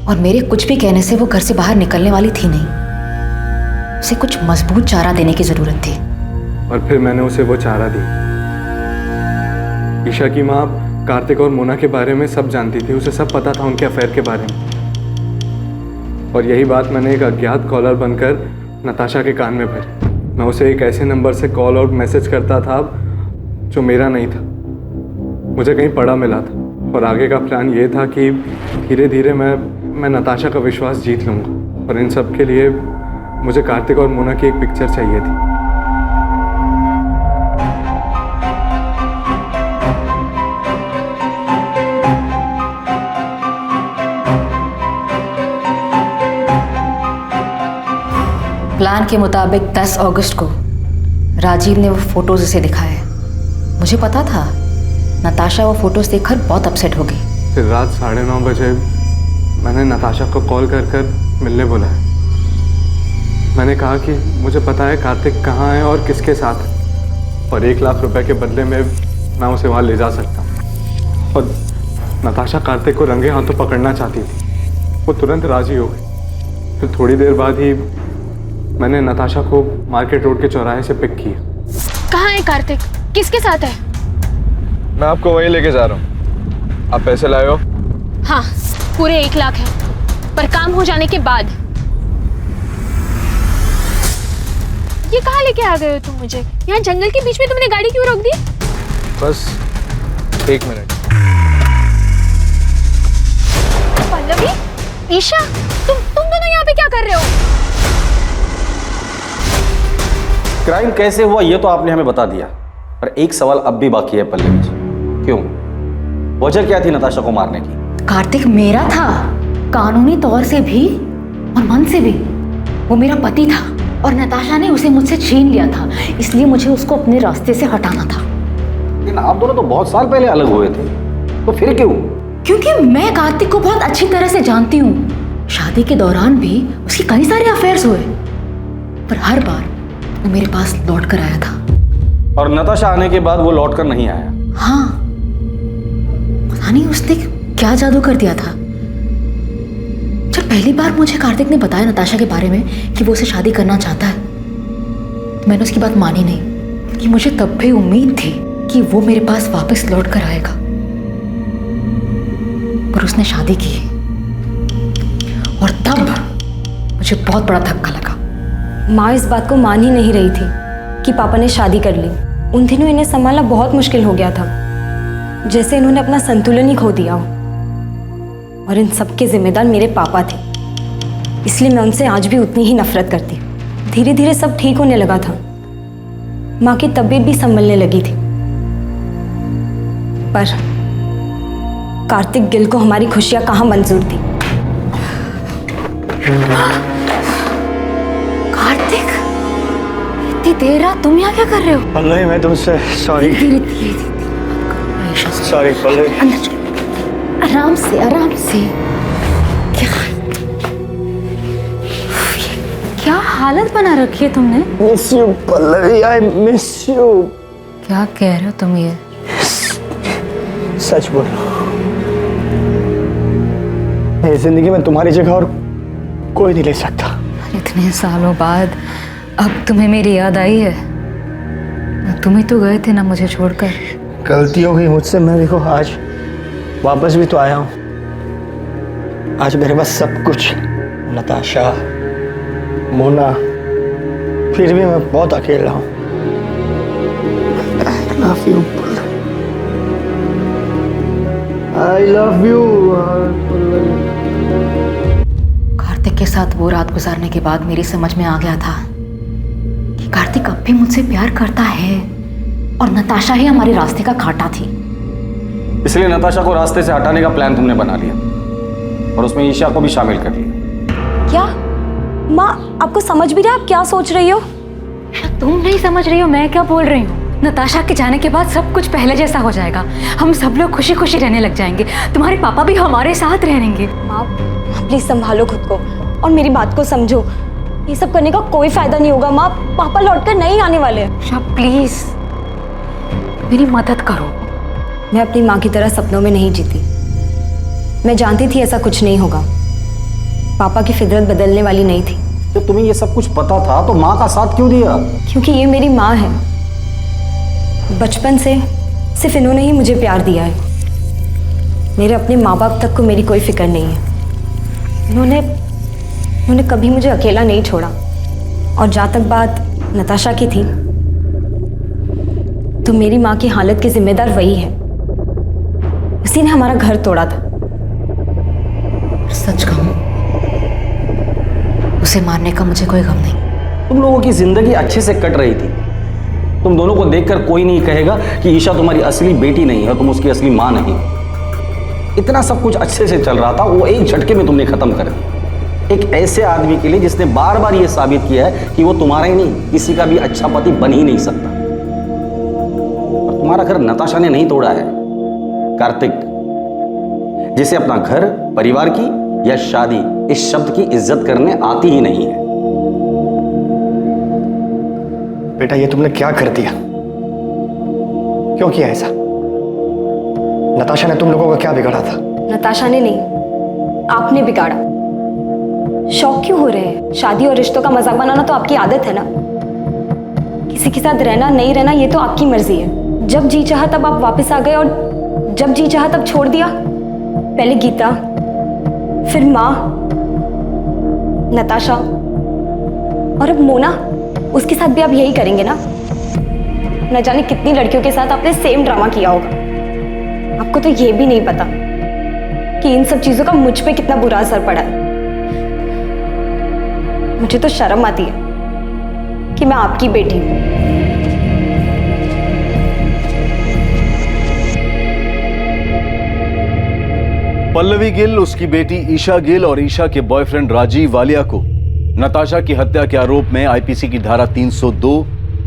और मेरे कुछ भी कहने से वो घर से बाहर निकलने वाली थी नहीं। उसे कुछ मजबूत चारा देने की ज़रूरत थी, और फिर मैंने उसे वो चारा दी। ईशा की माँ कार्तिक और मोना के बारे में सब जानती थी, उसे सब पता था उनके अफेयर के बारे में, और यही बात मैंने एक अज्ञात कॉलर बनकर नताशा के कान में भरी। मैं उसे एक ऐसे नंबर से कॉल और मैसेज करता था जो मेरा नहीं था, मुझे कहीं पड़ा मिला था, और आगे का प्लान ये था कि धीरे धीरे मैं नताशा का विश्वास जीत लूँगा, और इन सब के लिए मुझे कार्तिक और मोना की एक पिक्चर चाहिए थी। प्लान के मुताबिक 10 अगस्त को राजीव ने वो फोटोज उसे दिखाए। मुझे पता था नताशा वो फोटोज देखकर बहुत अपसेट हो गई। फिर रात 9:30 बजे मैंने नताशा को कॉल कर मिलने बुलाया। मैंने कहा कि मुझे पता है कार्तिक कहाँ है और किसके साथ है, और 1 लाख रुपए के बदले में मैं उसे वहाँ ले जा सकता हूँ। और नताशा कार्तिक को रंगे हाथों पकड़ना चाहती थी। वो तुरंत राजी हो गई। फिर थोड़ी देर बाद ही मैंने नताशा को मार्केट रोड के चौराहे से पिक किया। कहाँ है कार्तिक? किसके साथ है? मैं आपको वहीं लेके जा रहा हूँ। आप पैसे लाए हो? हाँ, पूरे 1 लाख है, पर काम हो जाने के बाद। ये कहाँ लेके आ गए हो तुम मुझे? यहाँ जंगल के बीच में तुमने गाड़ी क्यों रोक दी? बस 1 मिनट। पल्लवी, ईशा, तुम दोनों यहाँ पे क्या कर रहे हो? क्राइम कैसे हुआ ये तो आपने हमें बता दिया, पर एक सवाल अब भी बाकी है पल्लवी जी। क्यों? वजह क्या थी नताशा को मारने की? कार्तिक मेरा था, कानूनी तौर से भी और मन से भी। वो मेरा पति था, और नताशा ने उसे मुझसे छीन लिया था, इसलिए मुझे उसको अपने रास्ते से हटाना था। लेकिन आप दोनों तो बहुत साल पहले अलग हुए थे, तो फिर क्यों? क्योंकि मैं कार्तिक को बहुत अच्छी तरह से जानती हूँ। शादी के दौरान भी उसके कई सारे अफेयर्स हुए, पर हर बार वो मेरे पास लौट कर आया था। और नताशा आने के बाद वो लौट कर नहीं आया? हाँ, पता नहीं उसने क्या जादू कर दिया था। जब पहली बार मुझे कार्तिक ने बताया नताशा के बारे में कि वो उसे शादी करना चाहता है, तो मैंने उसकी बात मानी नहीं। कि मुझे तब भी उम्मीद थी कि वो मेरे पास वापस लौट कर आएगा, पर उसने शादी की और तब मुझे बहुत बड़ा धक्का लगा। माँ इस बात को मान ही नहीं रही थी कि पापा ने शादी कर ली। उन दिनों इन्हें संभालना बहुत मुश्किल हो गया था, जैसे इन्होंने अपना संतुलन ही खो दिया हो। और इन सब के जिम्मेदार मेरे पापा थे, इसलिए मैं उनसे आज भी उतनी ही नफरत करती। धीरे धीरे सब ठीक होने लगा था, माँ की तबीयत भी संभलने लगी थी, पर कार्तिक गिल को हमारी खुशियां कहाँ मंजूर थी। कार्तिक, इतनी देर रात तुम यहाँ क्या कर रहे हो? पल्लवी, मैं तुमसे सॉरी। सॉरी पल्लवी। अंदर आराम से, आराम से। क्या हालत बना रखी है तुमने? Miss you Pallavi, I miss you. क्या कह रहे हो तुम ये? सच बोलो, मेरी जिंदगी में तुम्हारी जगह और कोई नहीं ले सकता। इतने सालों बाद अब तुम्हें मेरी याद आई है? तुम ही तो गए थे ना मुझे छोड़कर। गलती हो गई मुझसे, मैं देखो आज वापस भी तो आया हूँ। आज मेरे पास सब कुछ, नताशा, मोना, फिर भी मैं बहुत अकेला हूँ। I love you. कार्तिक के साथ वो रात गुजारने के बाद मेरी समझ में आ गया था कि कार्तिक अब भी मुझसे प्यार करता है और नताशा ही हमारे रास्ते का कांटा थी। इसलिए नताशा को रास्ते से हटाने का प्लान तुमने बना लिया और उसमें ईशा को भी शामिल कर लिया। क्या माँ, आपको समझ भी रहा है आप क्या सोच रही हो? तुम नहीं समझ रही हो मैं क्या बोल रही हूँ। नताशा के जाने के बाद सब कुछ पहले जैसा हो जाएगा। हम सब लोग खुशी खुशी रहने लग जाएंगे। तुम्हारे पापा भी हमारे साथ रहेंगे। माँ प्लीज संभालो खुद को और मेरी बात को समझो। ये सब करने का कोई फायदा नहीं होगा माँ, पापा लौटकर नहीं आने वाले। प्लीज मेरी मदद करो। मैं अपनी माँ की तरह सपनों में नहीं जीती। मैं जानती थी ऐसा कुछ नहीं होगा। पापा की फितरत बदलने वाली नहीं थी। जब तुम्हें ये सब कुछ पता था तो माँ का साथ क्यों दिया? क्योंकि ये मेरी माँ है। बचपन से सिर्फ इन्होंने ही मुझे प्यार दिया है। मेरे अपने माँ बाप तक को मेरी कोई फिक्र नहीं है। इन्होंने कभी मुझे अकेला नहीं छोड़ा। और जहाँ तक बात नताशा की थी, तो मेरी माँ की हालत की जिम्मेदार वही है। उसी ने हमारा घर तोड़ा था। सच कहूँ, उसे मारने का मुझे कोई गम नहीं। तुम लोगों की जिंदगी अच्छे से कट रही थी। तुम दोनों को देखकर कोई नहीं कहेगा कि ईशा तुम्हारी असली बेटी नहीं है, तुम उसकी असली माँ नहीं। इतना सब कुछ अच्छे से चल रहा था, वो एक झटके में तुमने खत्म कर दिया। एक ऐसे आदमी के लिए जिसने बार बार ये साबित किया है कि वो तुम्हारा ही नहीं, किसी का भी अच्छा पति बन ही नहीं सकता। और तुम्हारा घर नताशा ने नहीं तोड़ा है, कार्तिक, जिसे अपना घर, परिवार की या शादी इस शब्द की इज्जत करने आती ही नहीं है। बेटा, ये तुमने क्या कर दिया? क्यों किया ऐसा? नताशा ने तुम लोगों का क्या बिगाड़ा था? नताशा ने नहीं, आपने बिगाड़ा। शौक क्यों हो रहे हैं? शादी और रिश्तों का मजाक बनाना तो आपकी आदत है ना। किसी के साथ रहना नहीं रहना ये तो आपकी मर्जी है। जब जी चाहा तब आप वापस आ गए और जब जी चाहा तब छोड़ दिया। पहले गीता, फिर माँ, नताशा और अब मोना। उसके साथ भी आप यही करेंगे ना? न जाने कितनी लड़कियों के साथ आपने सेम ड्रामा किया होगा। आपको तो ये भी नहीं पता कि इन सब चीजों का मुझ पे कितना बुरा असर पड़ा है। मुझे तो शर्म आती है कि मैं आपकी बेटी हूं। पल्लवी गिल, उसकी बेटी ईशा गिल और ईशा के बॉयफ्रेंड राजीव वालिया को नताशा की हत्या के आरोप में आईपीसी की धारा 302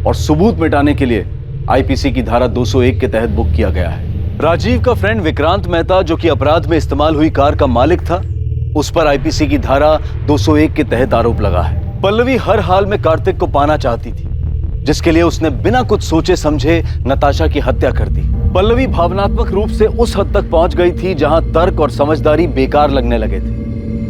और सबूत मिटाने के लिए आईपीसी की धारा 201 के तहत बुक किया गया है। राजीव का फ्रेंड विक्रांत मेहता, जो कि अपराध में इस्तेमाल हुई कार का मालिक था, उस पर आईपीसी की धारा 201 के तहत आरोप लगा है। पल्लवी हर हाल में कार्तिक को पाना चाहती थी, जिसके लिए उसने बिना कुछ सोचे समझे नताशा की हत्या कर दी। पल्लवी भावनात्मक रूप से उस हद तक पहुंच गई थी जहां तर्क और समझदारी बेकार लगने लगे थे,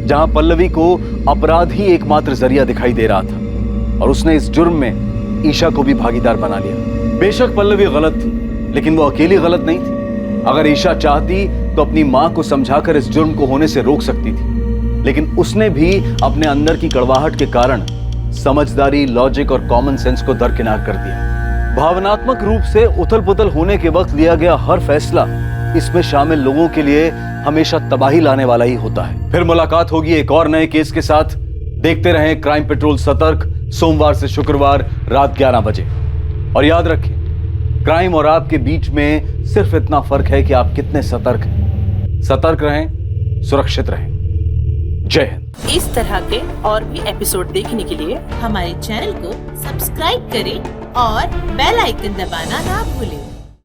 जहां पल्लवी को अपराध ही एकमात्र जरिया दिखाई दे रहा था और उसने इस जुर्म में ईशा को भी भागीदार बना लिया। बेशक पल्लवी गलत थी, लेकिन वो अकेली गलत नहीं थी। अगर ईशा चाहती तो अपनी मां को समझाकर इस जुर्म को होने से रोक सकती थी, लेकिन उसने भी अपने अंदर की कड़वाहट के कारण समझदारी, लॉजिक और कॉमन सेंस को दरकिनार कर दिया। भावनात्मक रूप से उथल पुथल होने के वक्त लिया गया हर फैसला इसमें शामिल लोगों के लिए हमेशा तबाही लाने वाला ही होता है। फिर मुलाकात होगी एक और नए केस के साथ। देखते रहें क्राइम पेट्रोल सतर्क, सोमवार से शुक्रवार रात 11 बजे। और याद रखें, क्राइम और आपके बीच में सिर्फ इतना फर्क है कि आप कितने सतर्क हैं। सतर्क रहें, सुरक्षित रहें। जय हिंद। इस तरह के और भी एपिसोड देखने के लिए हमारे चैनल को सब्सक्राइब करें और बेल आइकन दबाना ना भूलें।